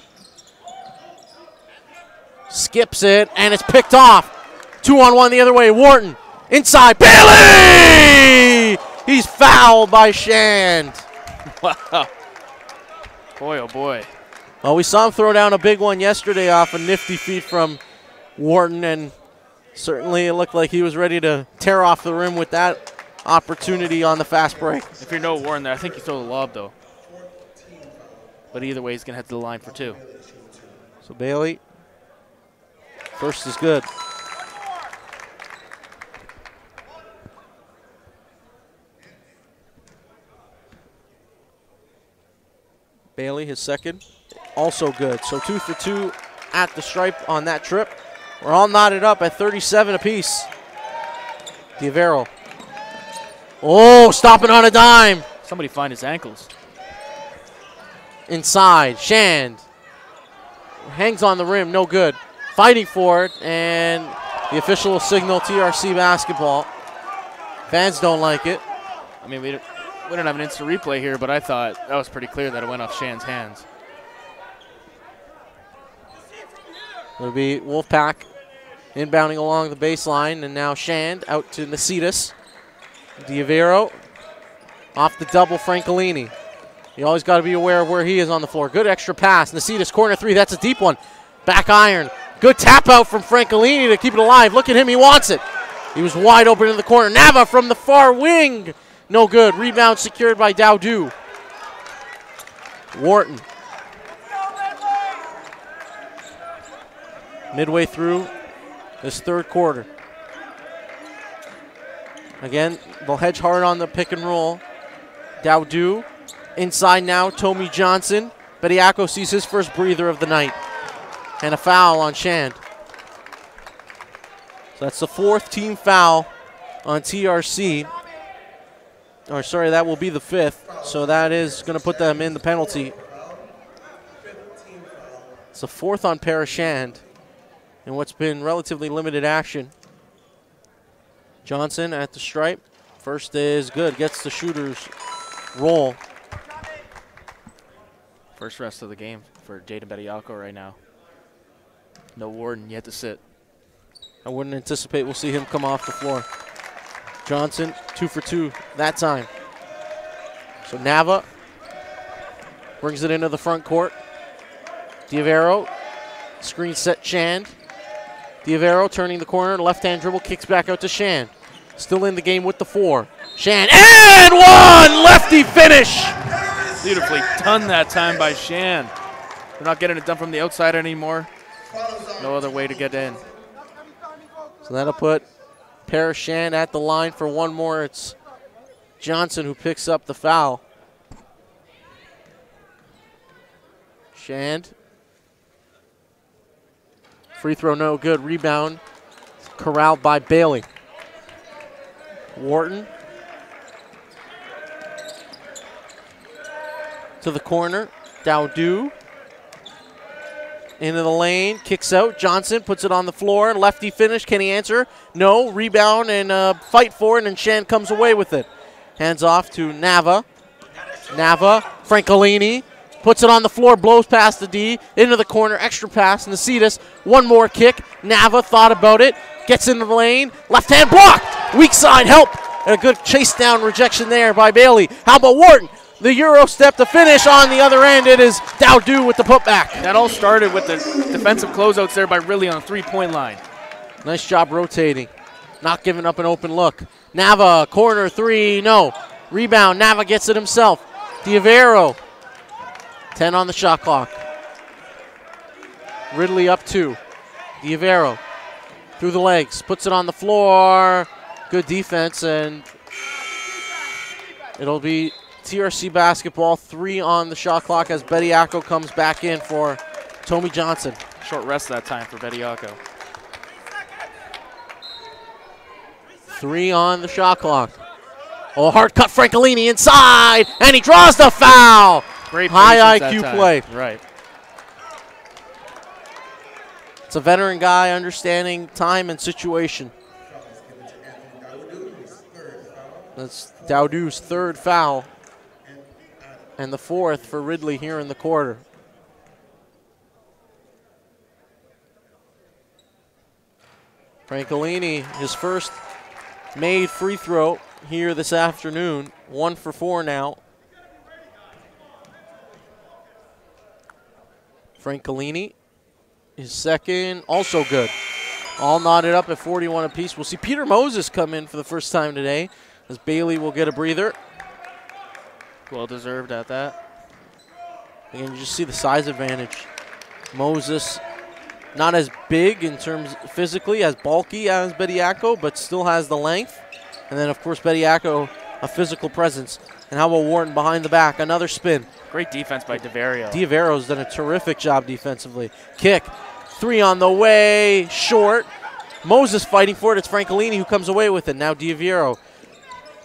Skips it, and it's picked off. 2-on-1 the other way. Wharton inside. Bailey! He's fouled by Shand. Wow. Boy, oh boy. Well, we saw him throw down a big one yesterday off a nifty feed from Wharton, and certainly it looked like he was ready to tear off the rim with that opportunity on the fast break. If you're no Warren there, I think you throw the lob, though. But either way, he's going to head to the line for 2. So Bailey, first is good. Bailey, his second, also good. So 2 for 2 at the stripe on that trip. We're all knotted up at 37 apiece. Diavero. Oh, stopping on a dime. Somebody find his ankles. Inside, Shand. Hangs on the rim, no good. Fighting for it, and the official will signal TRC basketball. Fans don't like it. I mean, we don't have an instant replay here, but I thought that was pretty clear that it went off Shand's hands. It'll be Wolfpack inbounding along the baseline, and now Shand out to Nasitas. Diavero off the double, Francolini. You always got to be aware of where he is on the floor. Good extra pass. Nasitas, corner 3. That's a deep one. Back iron. Good tap out from Francolini to keep it alive. Look at him. He wants it. He was wide open in the corner. Nava from the far wing. No good. Rebound secured by Dowdu. Wharton. Midway through this third quarter. Again, they'll hedge hard on the pick and roll. Dowdu. Inside now, Tommy Johnson. Bediako sees his first breather of the night. And a foul on Shand. So that's the 4th team foul on TRC. Or sorry, that will be the 5th. So that is going to put them in the penalty. It's the 4th on Parashand. in what's been relatively limited action. Johnson at the stripe. First is good. Gets the shooter's roll. First rest of the game for Jaden Bediako right now. No Warden yet to sit. I wouldn't anticipate we'll see him come off the floor. Johnson, 2 for 2 that time. So Nava brings it into the front court. Diavero, screen set Shand. Diavero turning the corner, left-hand dribble, kicks back out to Shand. Still in the game with the 4. Shand, and one! Lefty finish! Beautifully done that time by Shand. They're not getting it done from the outside anymore. No other way to get in. So that'll put Paris Shand at the line for one more. It's Johnson who picks up the foul. Shand. Free throw no good. Rebound corralled by Bailey. Wharton to the corner. Dowdu into the lane, kicks out. Johnson puts it on the floor. Lefty finish. Can he answer? No. Rebound and fight for it, and Shand comes away with it. Hands off to Nava. Nava, Francolini puts it on the floor, blows past the D, into the corner, extra pass, Nasitas, one more kick. Nava thought about it, gets into the lane, left hand blocked, weak side help, and a good chase down rejection there by Bailey. How about Wharton? The Euro step to finish on the other end. It is Dowdu with the putback. That all started with the defensive closeouts there by Ridley on the three-point line. Nice job rotating, not giving up an open look. Nava, corner 3, no. Rebound, Nava gets it himself. Diavero, 10 on the shot clock. Ridley up 2. Diavero through the legs, puts it on the floor. Good defense, and it'll be TRC basketball, 3 on the shot clock as Bediako comes back in for Tommy Johnson. Short rest that time for Bediako. 3 on the shot clock. Oh, hard cut Francolini inside, and he draws the foul. Great high IQ play. Right. It's a veteran guy understanding time and situation. That's Dowdu's 3rd foul, and the 4th for Ridley here in the quarter. Francolini, his first made free throw here this afternoon. 1 for 4 now. Francolini, his second, also good. All knotted up at 41 apiece. We'll see Peter Moses come in for the first time today as Bailey will get a breather. Well deserved at that. Again, you just see the size advantage. Moses, not as big in terms physically, as bulky as Bediako, but still has the length. And then, of course, Bediako, a physical presence. And how about Wharton behind the back? Another spin. Great defense by Diavero. Diavero's done a terrific job defensively. Kick, 3 on the way, short. Moses fighting for it. It's Francolini who comes away with it. Now Diavero.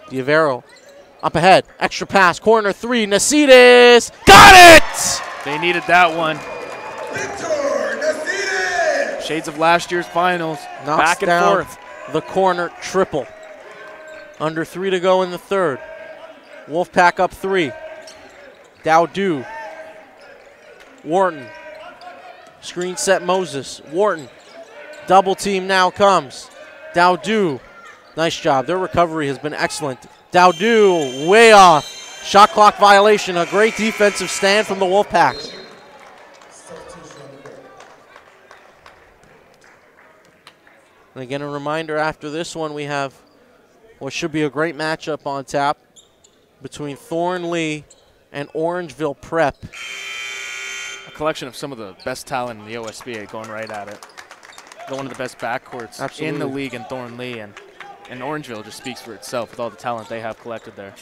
Diavero up ahead. Extra pass, corner 3. Nasitas got it! They needed that one. Shades of last year's finals. Knocks back and down forth. The corner triple. Under 3 to go in the 3rd. Wolfpack up 3. Dowdu. Wharton. Screen set Moses. Wharton. Double team now comes. Dowdu. Nice job. Their recovery has been excellent. Dowdu way off. Shot clock violation. A great defensive stand from the Wolfpack. And again, a reminder after this one, we have what should be a great matchup on tap between Thornley and Orangeville Prep. A collection of some of the best talent in the OSBA going right at it. They're one of the best backcourts in the league in Thornley, and Orangeville just speaks for itself with all the talent they have collected there.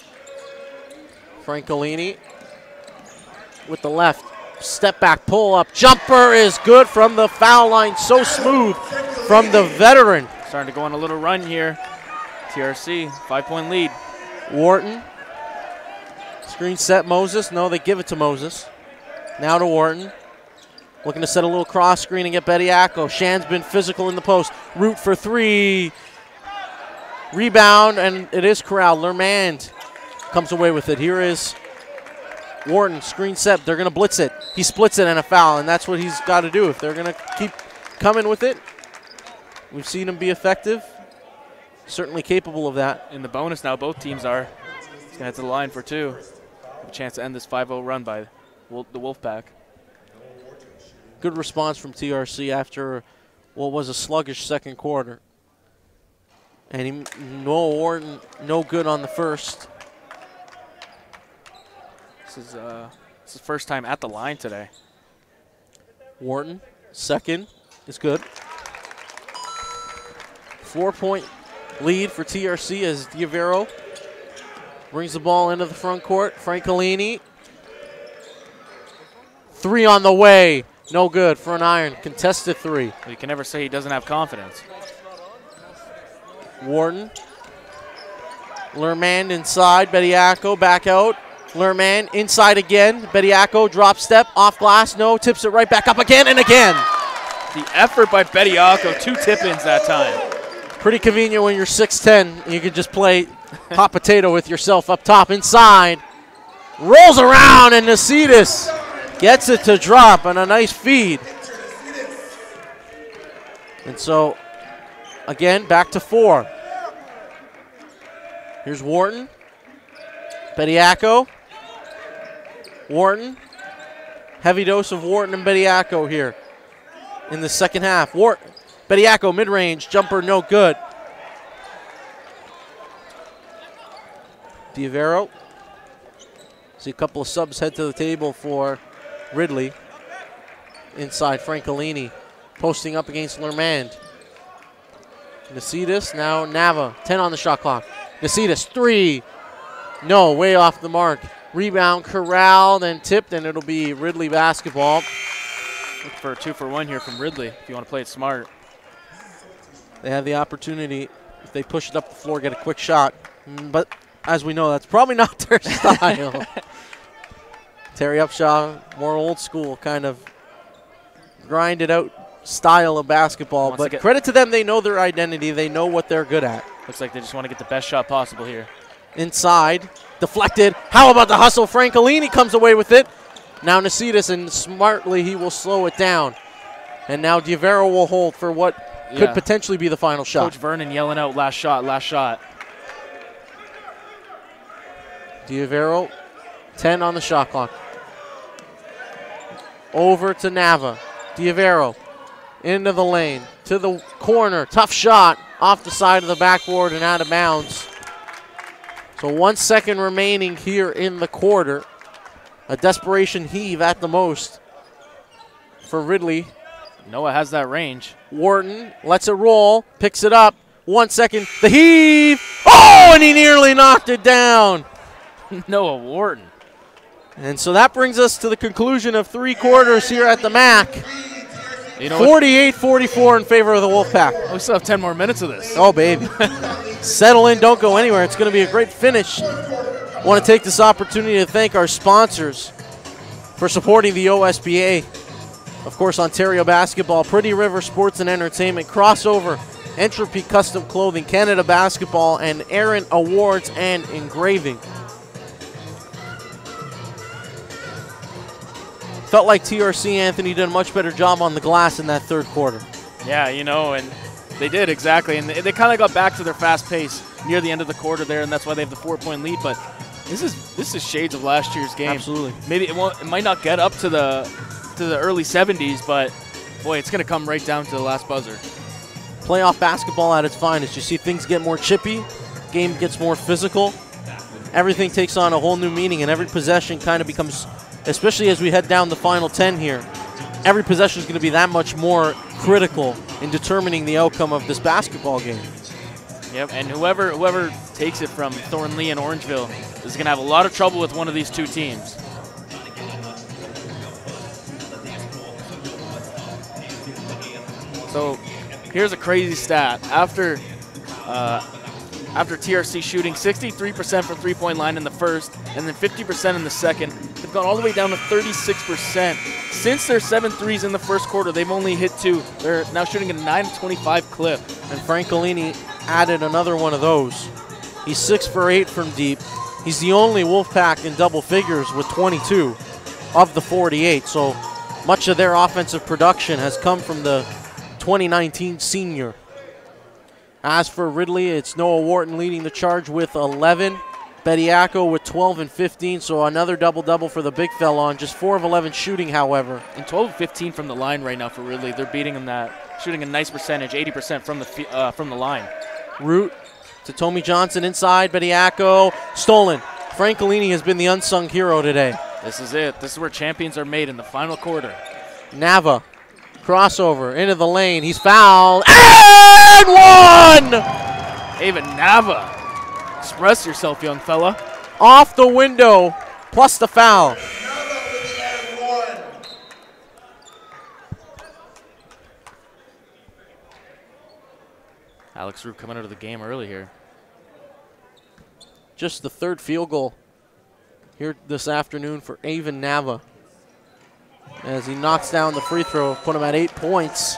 Francolini with the left. Step back, pull up. Jumper is good from the foul line. So smooth from the veteran. Starting to go on a little run here. TRC, 5-point lead. Wharton. Screen set Moses. No, they give it to Moses. Now to Wharton. Looking to set a little cross screen and get Bediako. Shan's been physical in the post. Root for three. Rebound, and it is corralled. Lermand comes away with it. Here is Wharton, screen set. They're going to blitz it. He splits it and a foul, and that's what he's got to do if they're going to keep coming with it. We've seen him be effective. Certainly capable of that. In the bonus now, both teams are. He's going to head to the line for two. Have a chance to end this 5-0 run by the Wolfpack. Good response from TRC after what was a sluggish second quarter. And Noah Wharton, no good on the first. This is his first time at the line today. Wharton, second, is good. 4-point lead for TRC as Diavero brings the ball into the front court. Francolini, three on the way. No good for an iron. Contested three. You can never say he doesn't have confidence. Wharton. Lermand inside. Bediako back out. Lermand inside again. Bediako drop step. Off glass. No. Tips it right back up again and again. The effort by Bediako. 2 tip-ins that time. Pretty convenient when you're 6'10". You can just play hot potato with yourself up top. Inside. Rolls around and Nasitas gets it to drop and a nice feed. And so, again, back to 4. Here's Wharton. Bediako. Wharton. Heavy dose of Wharton and Bediako here in the second half. Wharton. Bediako, mid-range, jumper, no good. Diavero. See a couple of subs head to the table for Ridley. Inside, Francolini posting up against Lermand. Nasitas, now Nava, 10 on the shot clock. Nasitas, 3. No, way off the mark. Rebound corralled and tipped, and it'll be Ridley basketball. Look for a 2-for-1 here from Ridley if you want to play it smart. They have the opportunity, if they push it up the floor, get a quick shot. But as we know, that's probably not their style. Terry Upshaw, more old school, kind of grinded out style of basketball. But credit to them, they know their identity. They know what they're good at. Looks like they just want to get the best shot possible here. Inside, deflected. How about the hustle? Francolini comes away with it. Now Nasitas, and smartly he will slow it down. And now Diavero will hold for what could potentially be the final shot. Coach Vernon yelling out, last shot, last shot. Diavero, 10 on the shot clock. Over to Nava. Diavero into the lane, to the corner. Tough shot off the side of the backboard and out of bounds. So 1 second remaining here in the quarter. A desperation heave at the most for Ridley. Noah has that range. Wharton lets it roll, picks it up. 1 second, the heave. Oh, and he nearly knocked it down. Noah Wharton. And so that brings us to the conclusion of 3 quarters here at the MAC. You know 48-44 in favor of the Wolfpack. We still have 10 more minutes of this. Oh, baby. Settle in, don't go anywhere. It's going to be a great finish. I want to take this opportunity to thank our sponsors for supporting the OSBA. Of course, Ontario Basketball, Pretty River Sports and Entertainment, Crossover, Entropy Custom Clothing, Canada Basketball, and Aaron Awards and Engraving. Felt like TRC, Anthony, did a much better job on the glass in that third quarter. Yeah, you know, and they did exactly. And they kind of got back to their fast pace near the end of the quarter there, and that's why they have the 4-point lead. But this is shades of last year's game. Absolutely. Maybe it might not get up to the early 70s, but boy, it's going to come right down to the last buzzer. Playoff basketball at its finest. You see things get more chippy, game gets more physical. Everything takes on a whole new meaning, and every possession kind of becomes, especially as we head down the final 10 here, every possession is going to be that much more critical in determining the outcome of this basketball game. Yep, and whoever takes it from Thornley and Orangeville is going to have a lot of trouble with one of these two teams. So here's a crazy stat. After after TRC shooting 63% from three-point line in the first and then 50% in the second. They've gone all the way down to 36%. Since their 7 threes in the first quarter, they've only hit 2. They're now shooting at a 9-25 clip. And Francolini added another one of those. He's 6 for 8 from deep. He's the only Wolfpack in double figures with 22 of the 48. So much of their offensive production has come from the 2019 senior. As for Ridley, it's Noah Wharton leading the charge with 11. Bediako with 12 and 15, so another double-double for the big fella on just 4 of 11 shooting, however. And 12 of 15 from the line right now for Ridley. They're beating him that, shooting a nice percentage, 80% from the line. Root to Tommy Johnson inside, Bediako, stolen. Francolini has been the unsung hero today. This is it. This is where champions are made in the final quarter. Nava, crossover into the lane. He's fouled, and one! David Nava. Express yourself, young fella. Off the window, plus the foul. Alex Roop coming out of the game early here. Just the third field goal here this afternoon for Avon Nava, as he knocks down the free throw, put him at 8 points.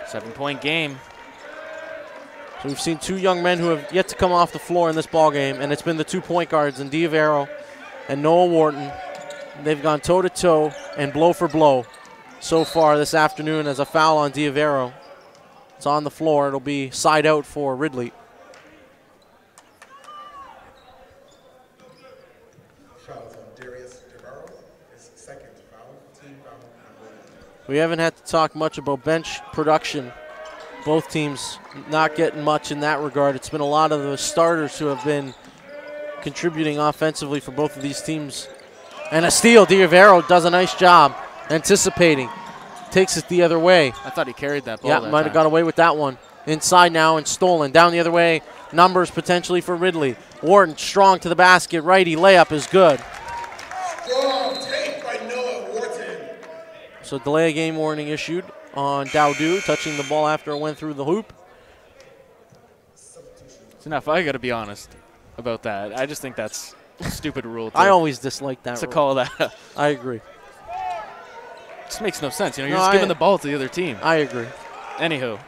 7-point game. So we've seen 2 young men who have yet to come off the floor in this ball game, and it's been the 2 point guards in Diavero and Noah Wharton. They've gone toe-to-toe and blow for blow so far this afternoon as a foul on Diavero. It's on the floor. It'll be side out for Ridley. We haven't had to talk much about bench production. Both teams not getting much in that regard. It's been a lot of the starters who have been contributing offensively for both of these teams. And a steal. Diavero does a nice job anticipating. Takes it the other way. I thought he carried that ball. Yeah, might have got away with that one. Inside now and stolen. Down the other way. Numbers potentially for Ridley. Wharton strong to the basket. Righty layup is good. Strong take by Noah Wharton. So delay of game warning issued on Dowdu, touching the ball after it went through the hoop. So now, if I got to be honest about that, I just think that's a stupid rule. I always dislike that to rule. Call that. I agree. Just makes no sense. You know, you're just giving the ball to the other team. I agree. Anywho.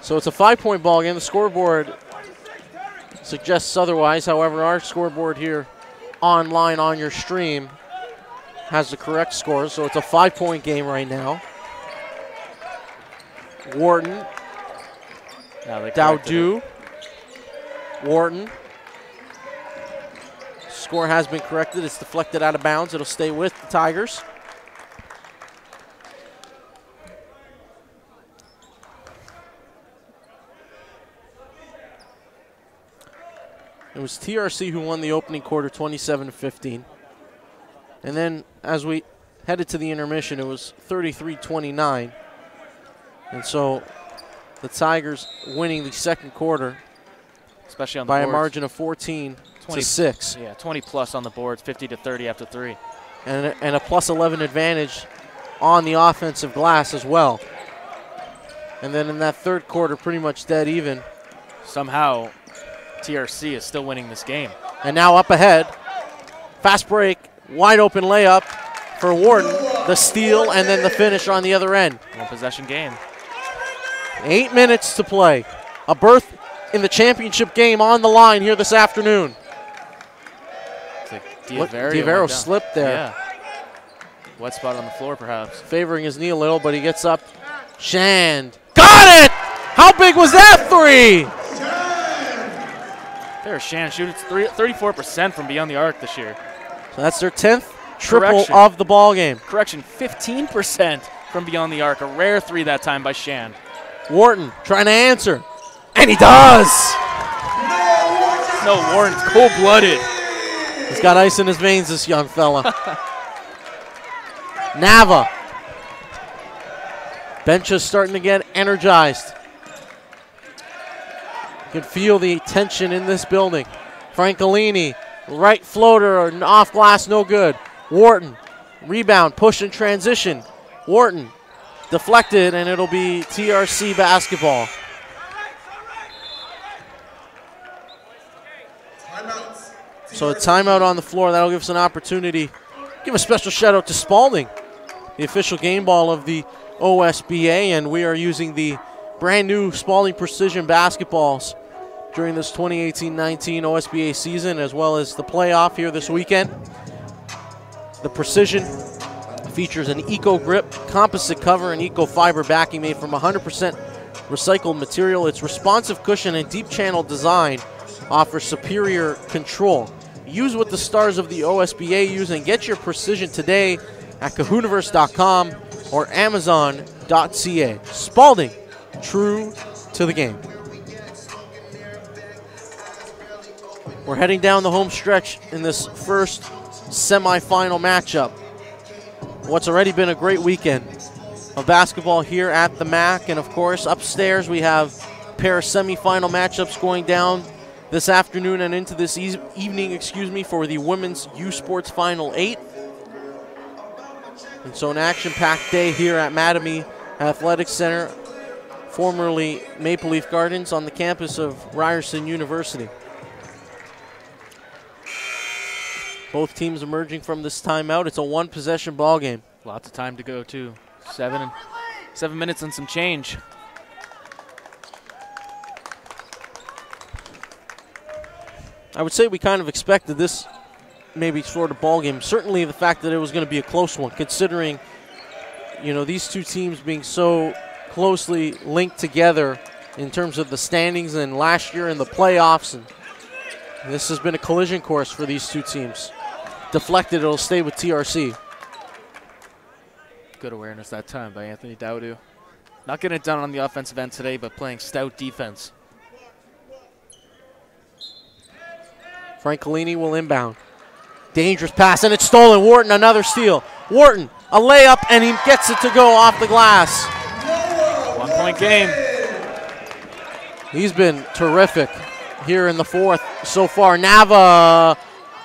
So it's a 5-point ball game. The scoreboard suggests otherwise. However, our scoreboard here online on your stream has the correct score. So it's a 5-point game right now. Wharton. Dowdu. Wharton. Score has been corrected. It's deflected out of bounds. It'll stay with the Tigers. It was TRC who won the opening quarter 27-15. And then as we headed to the intermission, it was 33-29. And so the Tigers winning the second quarter, especially on the by boards. A margin of 14-6. Yeah, 20 plus on the boards, 50-30 after 3. And a plus 11 advantage on the offensive glass as well. And then in that third quarter, pretty much dead even. Somehow, TRC is still winning this game. And now up ahead. Fast break, wide open layup for Wharton. The steal and then the finish on the other end. One possession game. 8 minutes to play. A berth in the championship game on the line here this afternoon. It's like Diavero slipped there. Yeah. Wet spot on the floor, perhaps. Favoring his knee a little, but he gets up. Shand. Got it! How big was that three? There's Shan shooting 34% from beyond the arc this year. So that's their 10th triple of the ball game. Correction, 15% from beyond the arc. A rare 3 that time by Shand. Wharton trying to answer. And he does! No, Wharton's cold-blooded. He's got ice in his veins, this young fella. Nava. Bench is starting to get energized. You can feel the tension in this building. Francolini, right floater, off glass, no good. Wharton, rebound, push and transition. Wharton Deflected, and it'll be TRC basketball. Timeouts. So a timeout on the floor. That'll give us an opportunity. Give a special shout out to Spalding, the official game ball of the OSBA, and we are using the brand new Spalding Precision basketballs during this 2018-19 OSBA season, as well as the playoff here this weekend. The Precision features an Eco Grip composite cover and Eco Fiber backing made from 100% recycled material. Its responsive cushion and deep channel design offers superior control. Use what the stars of the OSBA use and get your Precision today at kahooniverse.com or amazon.ca. Spalding, true to the game. We're heading down the home stretch in this first semifinal matchup. What's already been a great weekend of basketball here at the MAC, and of course upstairs we have a pair of semifinal matchups going down this afternoon and into this evening, for the Women's U Sports Final 8. And so an action-packed day here at Mattamy Athletics Center, formerly Maple Leaf Gardens, on the campus of Ryerson University. Both teams emerging from this timeout. It's a one-possession ball game. Lots of time to go, too. 7 minutes and some change. I would say we kind of expected this maybe sort of ball game. Certainly the fact that it was going to be a close one, considering, you know, these two teams being so closely linked together in terms of the standings, and last year in the playoffs. And this has been a collision course for these two teams. Deflected, it'll stay with TRC. Good awareness that time by Anthony Dowdu. Not getting it done on the offensive end today, but playing stout defense. Francolini will inbound. Dangerous pass, and it's stolen. Wharton, another steal. Wharton, a layup, and he gets it to go off the glass. 1 point game. He's been terrific here in the fourth so far. Nava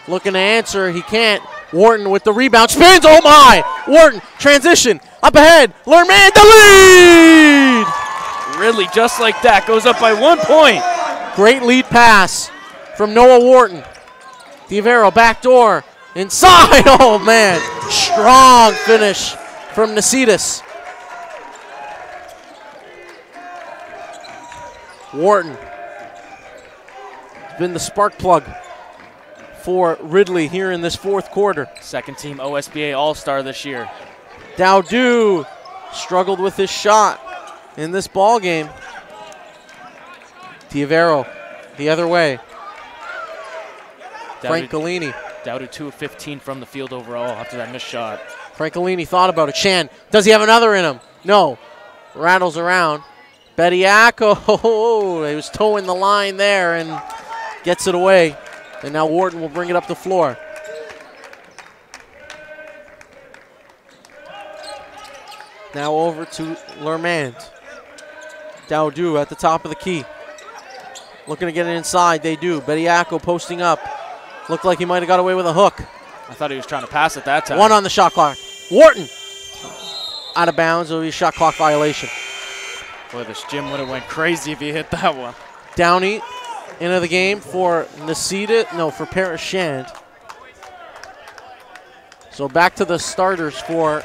looking to answer. He can't. Wharton with the rebound. Spins. Oh, my. Wharton, transition. Up ahead. Lerman, the lead. Ridley, just like that, goes up by 1 point. Great lead pass from Noah Wharton. D'Avero, backdoor. Inside. Oh, man. Strong finish from Nasitas. Wharton has been the spark plug for Ridley here in this fourth quarter. Second team OSBA All-Star this year. Dowdu struggled with his shot in this ball game. D'Avero the other way. Francolini. Dowdu 2 of 15 from the field overall after that missed shot. Francolini thought about it. Chan, does he have another in him? No. Rattles around. Bediako, he was towing the line there and gets it away. And now Wharton will bring it up the floor. Now over to Lermand. Dowdu at the top of the key. Looking to get it inside. They do. Bediako posting up. Looked like he might have got away with a hook. I thought he was trying to pass it that time. 1 on the shot clock. Wharton out of bounds. It'll be a shot clock violation. Boy, this gym would have went crazy if he hit that one. Downey into the game for for Parashand. So back to the starters for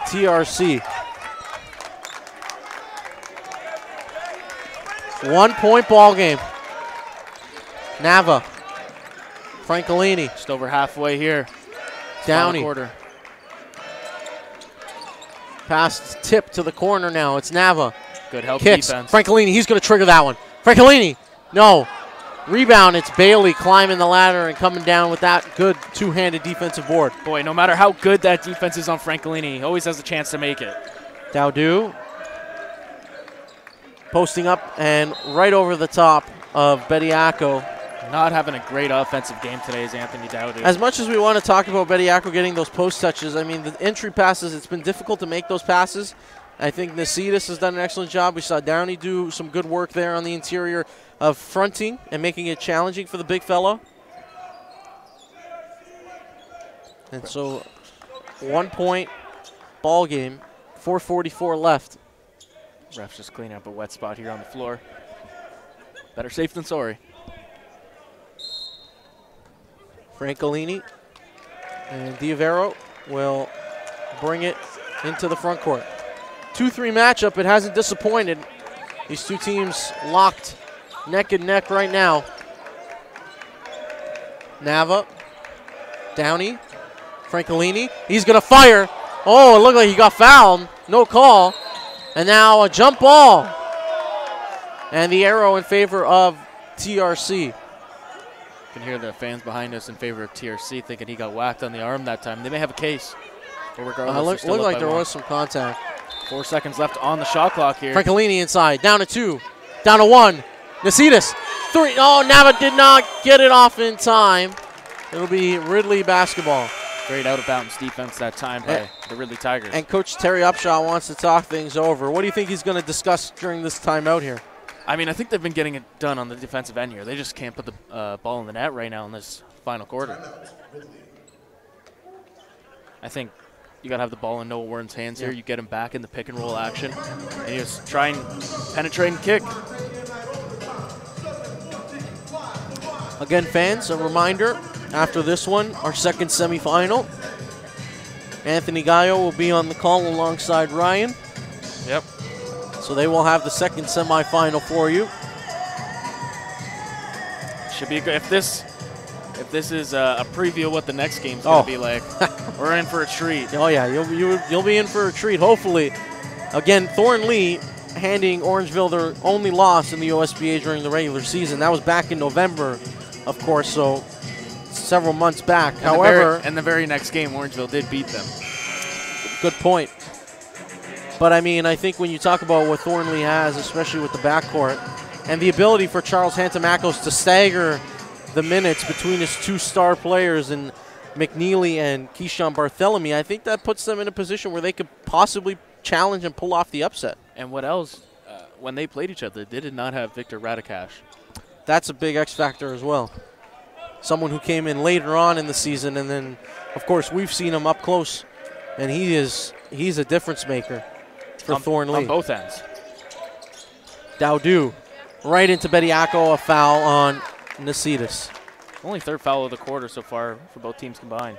TRC. 1 point ball game. Nava. Francolini. Just over halfway here. Downey. Quarter. Pass tip to the corner now. It's Nava. Good help Kicks. defense. Francolini, he's going to trigger that one. Francolini, no. Rebound, it's Bailey climbing the ladder and coming down with that good two-handed defensive board. Boy, no matter how good that defense is on Francolini, he always has a chance to make it. Dowdu posting up and right over the top of Bediako. Not having a great offensive game today is Anthony Dowdu. As much as we want to talk about Bediako getting those post touches, I mean, the entry passes, it's been difficult to make those passes. I think Nasitas has done an excellent job. We saw Downey do some good work there on the interior of fronting and making it challenging for the big fellow. And so 1 point ball game 4:44 left. Ref's just cleaning up a wet spot here on the floor. Better safe than sorry. Francolini and Diavero will bring it into the front court. 2-3 matchup. It hasn't disappointed. These two teams locked neck and neck right now. Nava, Downey, Francolini. He's going to fire. Oh, it looked like he got fouled. No call. And now a jump ball. And the arrow in favor of TRC. You can hear the fans behind us in favor of TRC thinking he got whacked on the arm that time. They may have a case. But regardless, looked like there was some contact. 4 seconds left on the shot clock here. Francolini inside, down to 2, down to 1. Nasitas, 3. Oh, Nava did not get it off in time. It'll be Ridley basketball. Great out-of-bounds defense that time by the Ridley Tigers. And Coach Terry Upshaw wants to talk things over. What do you think he's going to discuss during this timeout here? I mean, I think they've been getting it done on the defensive end here. They just can't put the ball in the net right now in this final quarter. I think you got to have the ball in Noah Warren's hands here. You get him back in the pick-and-roll action, and you just try and penetrate and kick. Again, fans, a reminder, after this one, our second semifinal, Anthony Gallo will be on the call alongside Ryan. Yep. So they will have the second semifinal for you. Should be good. If this is a preview of what the next game's going to be like, we're in for a treat. Oh yeah, you'll be in for a treat. Hopefully, again, Thornley handing Orangeville their only loss in the OSBA during the regular season. That was back in November, of course. So several months back. However, in the very next game, Orangeville did beat them. Good point. But, I mean, I think when you talk about what Thornley has, especially with the backcourt, and the ability for Charles Hantamakos to stagger the minutes between his two star players and McNeely and Keyshawn Barthélemy, I think that puts them in a position where they could possibly challenge and pull off the upset. And what else? When they played each other, they did not have Victor Radikash. That's a big X factor as well. Someone who came in later on in the season, and then, of course, we've seen him up close, and he's a difference maker for Thornley. On both ends. Dowdu right into Bediako, a foul on Nasitas. Only third foul of the quarter so far for both teams combined.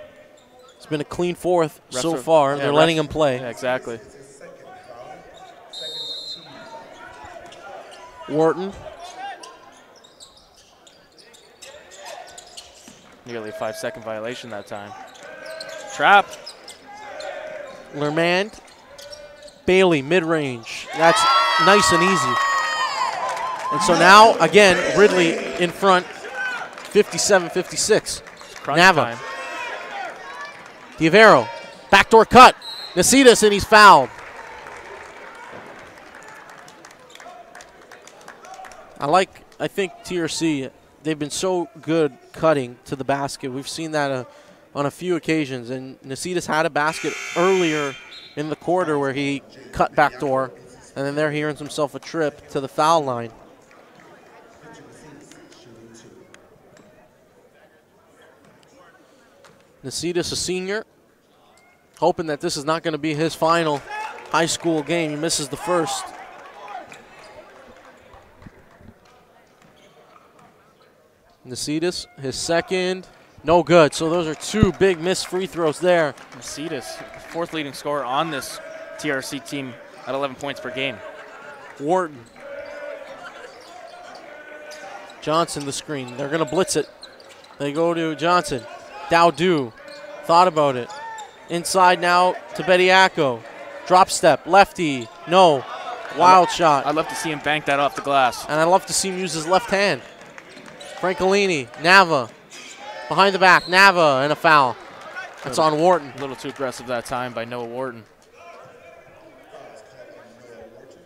It's been a clean fourth so far. They're letting him play. Yeah, exactly. Wharton. Nearly a 5-second violation that time. Trap. Lermand. Bailey, mid-range. That's nice and easy. And so now, again, Ridley in front, 57-56. Nava. Diavero, backdoor cut. Nasitas, and he's fouled. I think TRC, they've been so good cutting to the basket. We've seen that on a few occasions. And Nasitas had a basket earlier in the quarter where he cut backdoor, and then there he earns himself a trip to the foul line. Nasitas, a senior, hoping that this is not going to be his final high school game. He misses the first. Nasitas, his second, no good. So those are two big missed free throws there. Nasitas, fourth leading scorer on this TRC team at 11 points per game. Wharton. Johnson, the screen. They're going to blitz it. They go to Johnson. Dowdu thought about it. Inside now to Bediako. Drop step, lefty, no. Wild shot. I'd love to see him bank that off the glass. And I'd love to see him use his left hand. Francolini, Nava, behind the back, Nava, and a foul. That's on Wharton. A little too aggressive that time by Noah Wharton.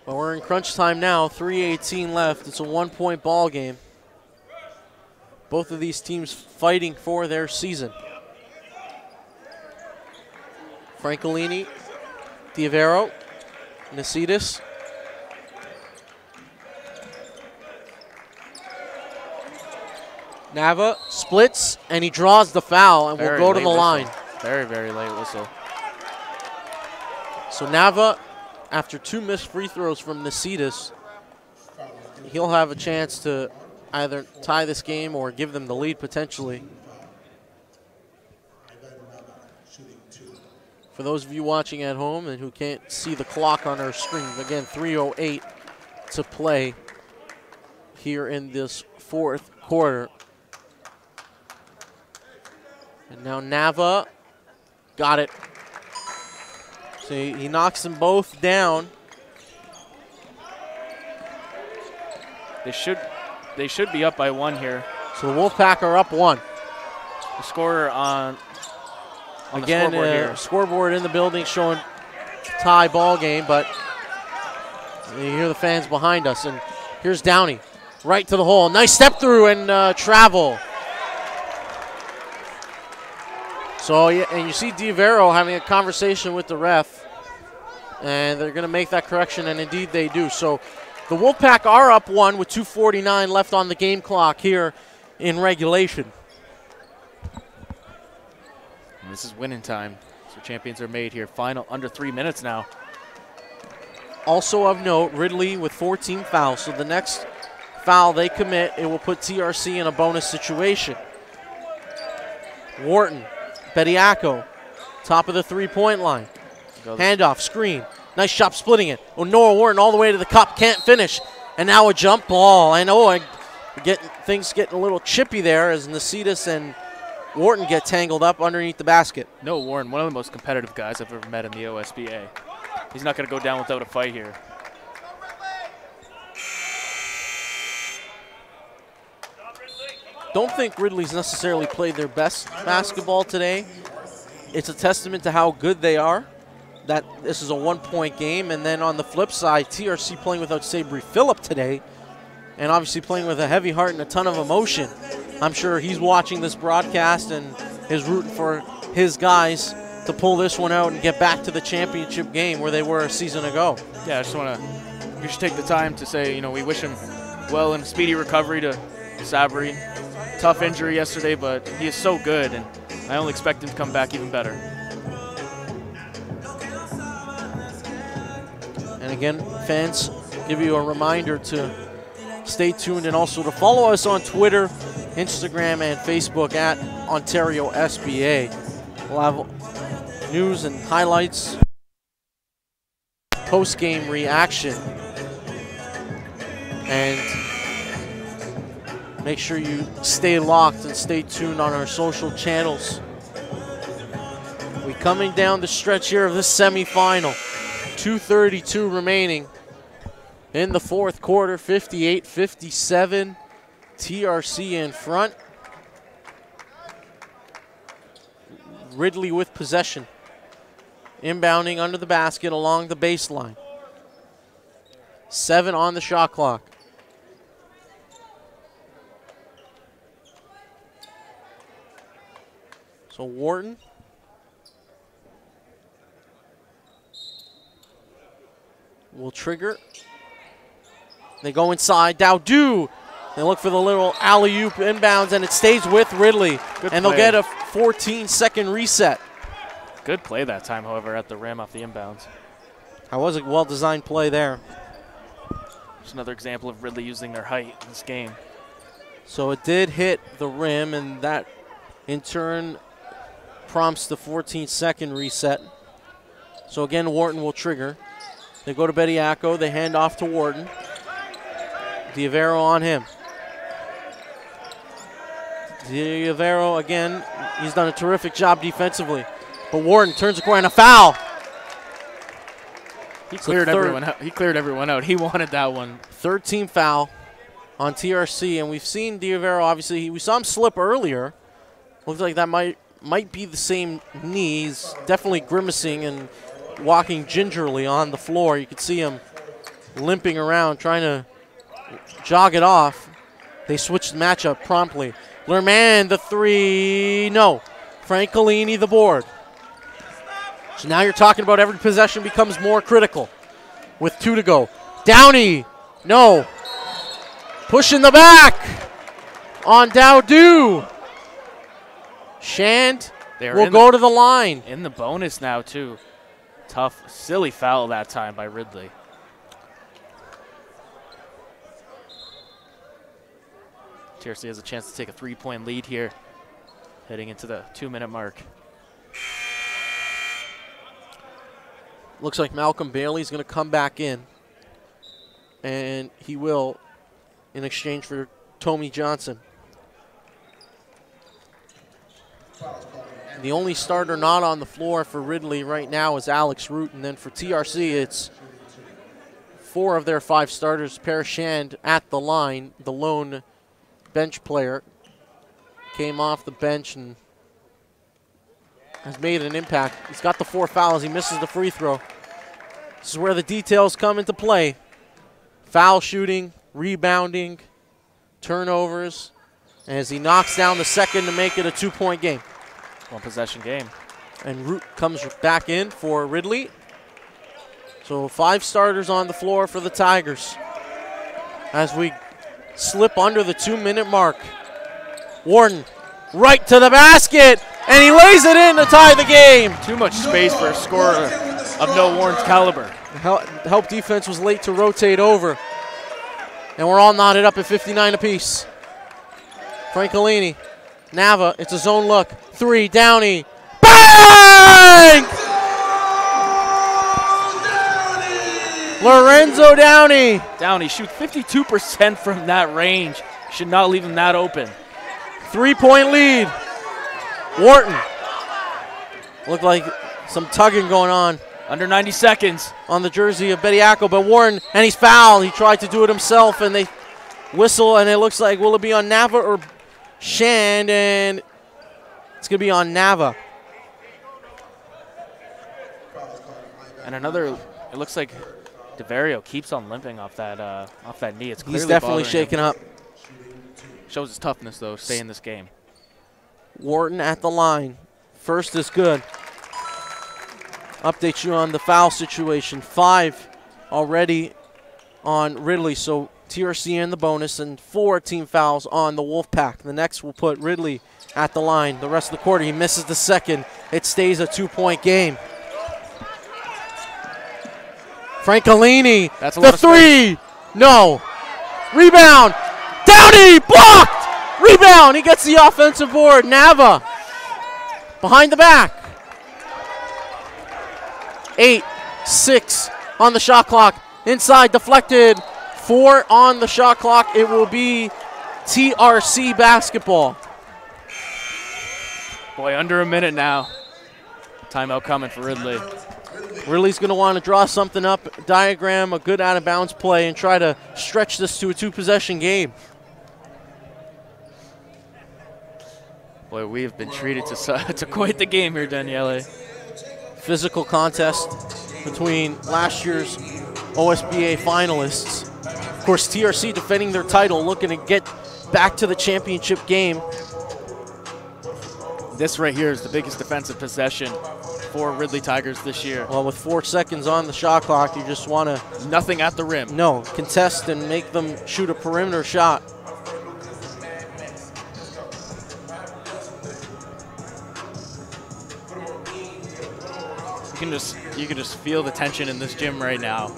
But we're in crunch time now, 3:18 left. It's a one-point ball game. Both of these teams fighting for their season. Francolini, Diavero, Nasitas. Nava splits, and he draws the foul, and will go to the line. Very, very late whistle. So Nava after 2 missed free throws from Nicetas, he'll have a chance to either tie this game or give them the lead potentially. For those of you watching at home and who can't see the clock on our screen, again, 3:08 to play here in this 4th quarter. And now Nava got it. So he knocks them both down. They should be up by 1 here. So the Wolfpack are up 1. The scorer on again, the scoreboard here. Scoreboard in the building showing tie ball game, but you hear the fans behind us. And here's Downey, right to the hole. Nice step through and travel. So, yeah, and you see D'Avero having a conversation with the ref, and they're going to make that correction, and indeed they do. So the Wolfpack are up 1 with 2:49 left on the game clock here in regulation. And this is winning time. So champions are made here. Final under 3 minutes now. Also of note, Ridley with 14 fouls. So the next foul they commit, it will put TRC in a bonus situation. Wharton, Bediako, top of the three-point line. Handoff, screen. Nice shot splitting it. Oh, Noah Wharton all the way to the cup, can't finish. And now a jump ball. I know things getting a little chippy there as Nicetas and Wharton get tangled up underneath the basket. Noah Wharton, one of the most competitive guys I've ever met in the OSBA. He's not going to go down without a fight here. Don't think Ridley's necessarily played their best basketball today. It's a testament to how good they are, that this is a 1-point game. And then on the flip side, TRC playing without Sabri Phillip today, and obviously playing with a heavy heart and a ton of emotion. I'm sure he's watching this broadcast and is rooting for his guys to pull this one out and get back to the championship game where they were a season ago. Yeah, I just want to, we should take the time to say, you know, we wish him well and speedy recovery to Sabri. Tough injury yesterday, but he is so good, and I only expect him to come back even better. And again, fans, give you a reminder to stay tuned and also to follow us on Twitter, Instagram, and Facebook at Ontario SBA. We'll have news and highlights, post-game reaction, and make sure you stay locked and stay tuned on our social channels. We coming down the stretch here of this semifinal. 2:32 remaining in the 4th quarter, 58-57. TRC in front. Ridley with possession. Inbounding under the basket along the baseline. 7 on the shot clock. So Wharton will trigger. They go inside. Dowdu. They look for the little alley-oop inbounds, and it stays with Ridley. And they'll get a 14-second reset. Good play that time, however, at the rim off the inbounds. That was a well-designed play there. Just another example of Ridley using their height in this game. So it did hit the rim, and that, in turn, prompts the 14-second reset. So again, Wharton will trigger. They go to Bediako. They hand off to Wharton. D'Avero on him. D'Avero again. He's done a terrific job defensively. But Wharton turns the corner and a foul. He cleared everyone out. He cleared everyone out. He wanted that one. 3rd team foul on TRC, and we've seen D'Avero. Obviously, we saw him slip earlier. Looks like that might be the same knee. He's definitely grimacing and walking gingerly on the floor. You could see him limping around, trying to jog it off. They switched the matchup promptly. Lerman, the 3, no. Francolini, the board. So now you're talking about every possession becomes more critical with 2 to go. Downey, no. Push in the back on Dowdu. Shand will go to the line. In the bonus now, too. Tough, silly foul that time by Ridley. TRC has a chance to take a 3-point lead here, heading into the 2-minute mark. Looks like Malcolm Bailey's going to come back in, and he will in exchange for Tommy Johnson. The only starter not on the floor for Ridley right now is Alex Root, and then for TRC it's 4 of their 5 starters. Per Shand at the line, the lone bench player, came off the bench and has made an impact. He's got the 4 fouls. He misses the free throw. This is where the details come into play. Foul shooting, rebounding, turnovers, as he knocks down the second to make it a 2-point game. 1-possession game. And Root comes back in for Ridley. So 5 starters on the floor for the Tigers as we slip under the 2-minute mark. Warden right to the basket, and he lays it in to tie the game. Too much space for a scorer of Noah Warren's caliber. Help defense was late to rotate over, and we're all knotted up at 59 apiece. Francolini, Nava, it's a zone look. 3, Downey, bang! Lorenzo Downey. Downey shoots 52% from that range. Should not leave him that open. 3-point lead. Wharton. Looked like some tugging going on. Under 90 seconds. On the jersey of Bediako, but Warren, and he's fouled. He tried to do it himself, and they whistle, and it looks like, will it be on Nava or Shand? And it's going to be on Nava. And another, it looks like DeVario keeps on limping off that knee. It's clearly he's definitely shaken up. Shows his toughness, though, stay in this game. Wharton at the line. First is good. Update you on the foul situation. 5 already on Ridley, so TRC in the bonus, and 4 team fouls on the Wolfpack. The next will put Ridley at the line. The rest of the quarter, he misses the second. It stays a 2-point game. Francolini, that's a the 3, no. Rebound, Downey, blocked! Rebound, he gets the offensive board. Nava, behind the back. 8-6 on the shot clock. Inside, deflected. 4 on the shot clock. It will be TRC basketball. Boy, under a minute now. Timeout coming for Ridley. Ridley's going to want to draw something up, diagram a good out-of-bounds play, and try to stretch this to a 2-possession game. Boy, we have been treated to quite the game here, Daniele. Physical contest between last year's OSBA finalists. Of course, TRC defending their title, looking to get back to the championship game. This right here is the biggest defensive possession for Ridley Tigers this year. Well, with 4 seconds on the shot clock, you just want to... Nothing at the rim. No, contest and make them shoot a perimeter shot. You can just feel the tension in this gym right now.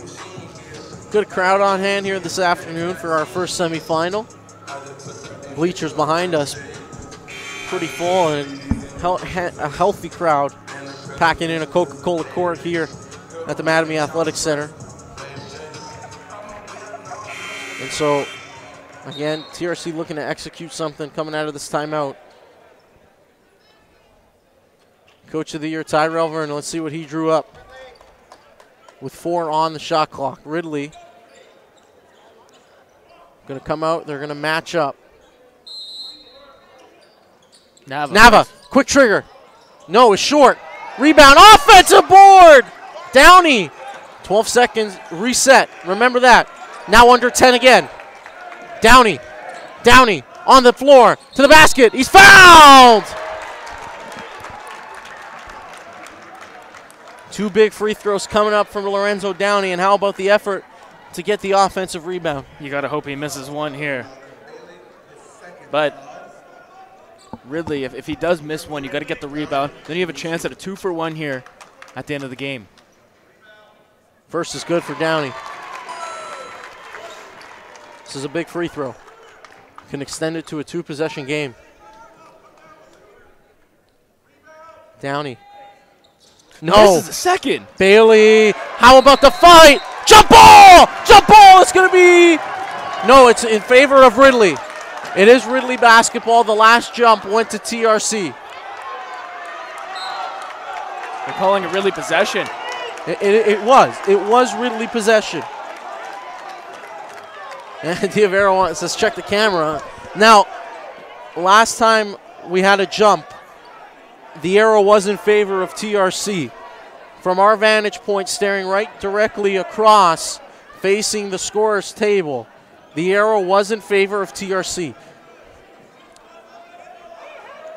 Good crowd on hand here this afternoon for our first semifinal. Bleachers behind us, pretty full, and a healthy crowd packing in a Coca-Cola court here at the Mattamy Athletic Center. And so, again, TRC looking to execute something coming out of this timeout. Coach of the Year, Tyrell Vernon. Let's see what he drew up with 4 on the shot clock. Ridley going to come out. They're going to match up. Nava, quick trigger. No, it's short. Rebound, offensive board. Downey, 12 seconds, reset. Remember that. Now under 10 again. Downey on the floor, to the basket. He's fouled. 2 big free throws coming up from Lorenzo Downey, and how about the effort to get the offensive rebound? You got to hope he misses one here. But Ridley, if he does miss one, you got to get the rebound. Then you have a chance at a 2-for-1 here at the end of the game. First is good for Downey. This is a big free throw. Can extend it to a 2-possession game. Downey. No. This is the second. Bailey. How about the fight? Jump ball! Jump ball! It's going to be... No, it's in favor of Ridley. It is Ridley basketball. The last jump went to TRC. They're calling it Ridley possession. It was Ridley possession. And Diavero says check the camera. Now, last time we had a jump, the arrow was in favor of TRC. From our vantage point, staring right directly across, facing the scorer's table, the arrow was in favor of TRC.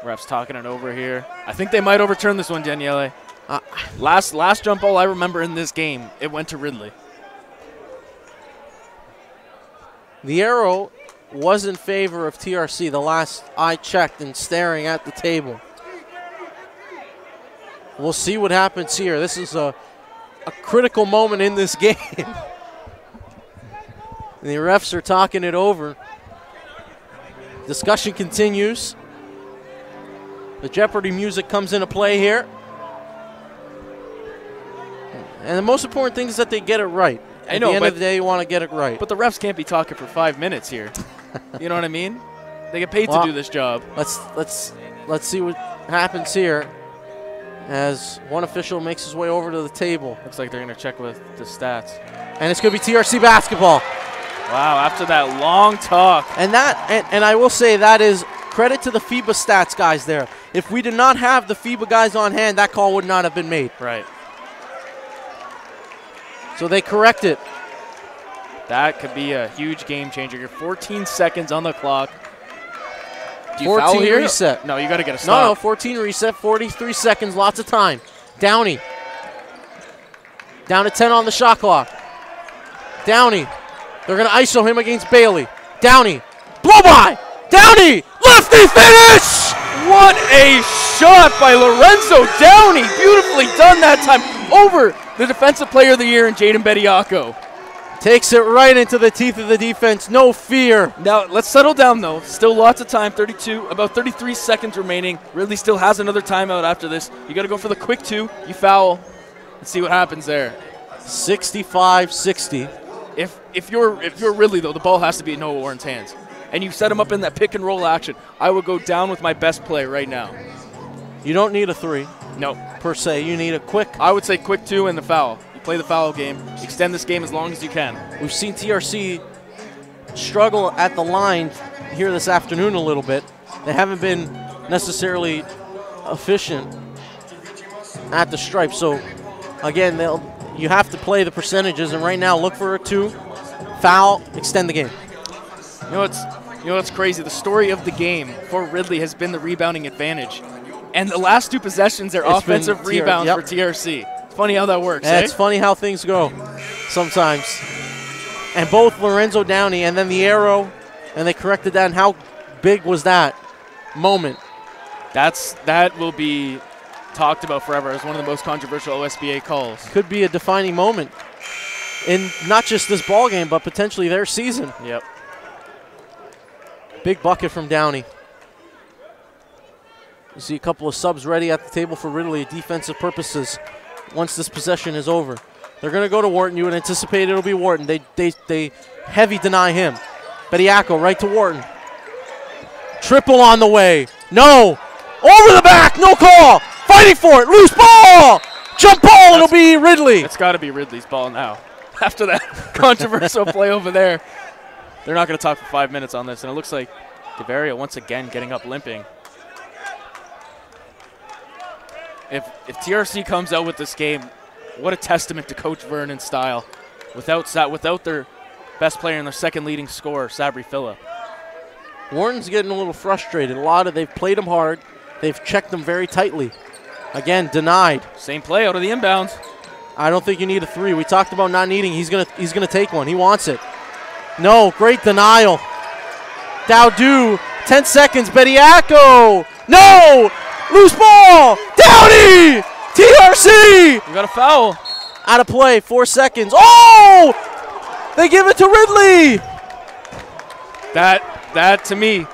Refs talking it over here. I think they might overturn this one, Daniele. Last jump ball I remember in this game, it went to Ridley. The arrow was in favor of TRC the last I checked and staring at the table. We'll see what happens here. This is a critical moment in this game. And the refs are talking it over. Discussion continues. The Jeopardy music comes into play here. And the most important thing is that they get it right. At the end of the day, you want to get it right. But the refs can't be talking for 5 minutes here. You know what I mean? They get paid to do this job. Let's see what happens here as one official makes his way over to the table. Looks like they're going to check with the stats. And it's going to be TRC basketball. Wow, after that long talk. And I will say that is credit to the FIBA stats guys there. If we did not have the FIBA guys on hand, that call would not have been made. Right. So they correct it. That could be a huge game changer. You're 14 seconds on the clock. Do you foul here? Reset. No, you got to get a stop. No, 14 reset, 43 seconds, lots of time. Downey. Down to 10 on the shot clock. Downey. They're going to ISO him against Bailey. Downey. Blow by. Downey. Lefty finish. What a shot by Lorenzo Downey. Beautifully done that time over the Defensive Player of the Year in Jaden Bediako. Takes it right into the teeth of the defense. No fear. Now, let's settle down, though. Still lots of time. About 33 seconds remaining. Ridley still has another timeout after this. You got to go for the quick 2. You foul and see what happens there. 65-60. If you're Ridley, though, the ball has to be in Noah Warren's hands. And you set him up in that pick and roll action. I would go down with my best play right now. You don't need a 3. No. Per se. You need a quick. I would say quick 2 and the foul. You play the foul game. Extend this game as long as you can. We've seen TRC struggle at the line here this afternoon a little bit. They haven't been necessarily efficient at the stripe. So, again, you have to play the percentages. And right now, look for a 2. Foul. Extend the game. You know what's crazy? The story of the game for Ridley has been the rebounding advantage. And the last 2 possessions, they're offensive rebounds for TRC. It's funny how that works, It's funny how things go sometimes. And both Lorenzo Downey and then the arrow, and they corrected that. And how big was that moment? That will be talked about forever as one of the most controversial OSBA calls. Could be a defining moment in not just this ball game, but potentially their season. Yep. Big bucket from Downey. You see a couple of subs ready at the table for Ridley, defensive purposes, once this possession is over. They're going to go to Wharton. You would anticipate it'll be Wharton. They heavy deny him. Bediako right to Wharton. Triple on the way. No. Over the back. No call. Fighting for it. Loose ball. Jump ball. It'll be Ridley. It's got to be Ridley's ball now. After that controversial play over there. They're not going to talk for 5 minutes on this. And it looks like DeVaria once again getting up limping. If TRC comes out with this game, what a testament to Coach Vernon's style. Without their best player and their second leading scorer, Sabri Phillip. Wharton's getting a little frustrated. They've played him hard. They've checked him very tightly. Again, denied. Same play out of the inbounds. I don't think you need a 3. We talked about not needing. He's gonna take one. He wants it. No, great denial. Dowdu, 10 seconds. Bediako. No, loose ball. Downey. TRC. You got a foul. Out of play, 4 seconds. Oh! They give it to Ridley! That to me,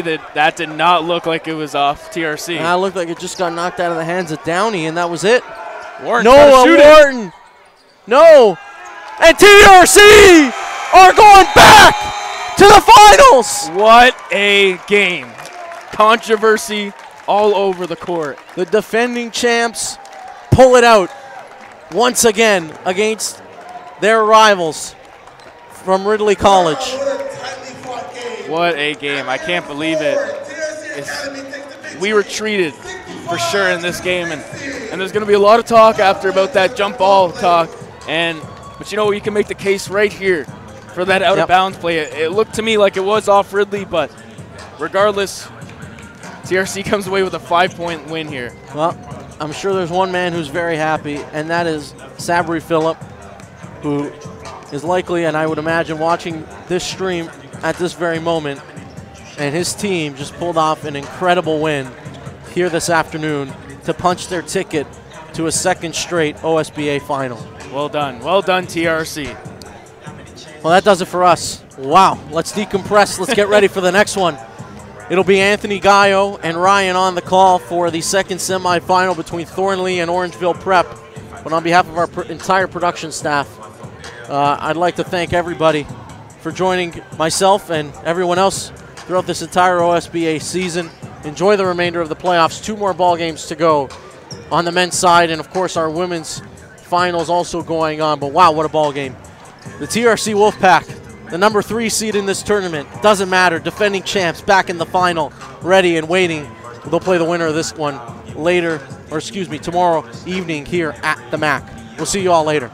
that did not look like it was off TRC. That looked like it just got knocked out of the hands of Downey, and that was it. Warren Noah Wharton. No. And TRC are going back to the finals. What a game. Controversy all over the court. The defending champs pull it out once again against their rivals from Ridley College. What a game. I can't believe it. We were treated for sure in this game, and there's going to be a lot of talk after about that jump ball talk. But you know, you can make the case right here for that out of bounds play. It looked to me like it was off Ridley, but regardless, TRC comes away with a 5-point win here. Well, I'm sure there's one man who's very happy, and that is Sabri Phillip, who is likely, and I would imagine, watching this stream at this very moment, and his team just pulled off an incredible win here this afternoon to punch their ticket to a second straight OSBA final. Well done, TRC. Well, that does it for us. Wow, let's decompress. Let's get ready for the next one. It'll be Anthony Gallo and Ryan on the call for the second semifinal between Thornley and Orangeville Prep. But on behalf of our entire production staff, I'd like to thank everybody for joining myself and everyone else throughout this entire OSBA season. Enjoy the remainder of the playoffs. 2 more ball games to go on the men's side, and of course our women's finals also going on. But wow, what a ball game. The TRC Wolfpack, the number 3 seed in this tournament, doesn't matter. Defending champs back in the final, ready and waiting. They'll play the winner of this one tomorrow evening here at the MAC. We'll see you all later.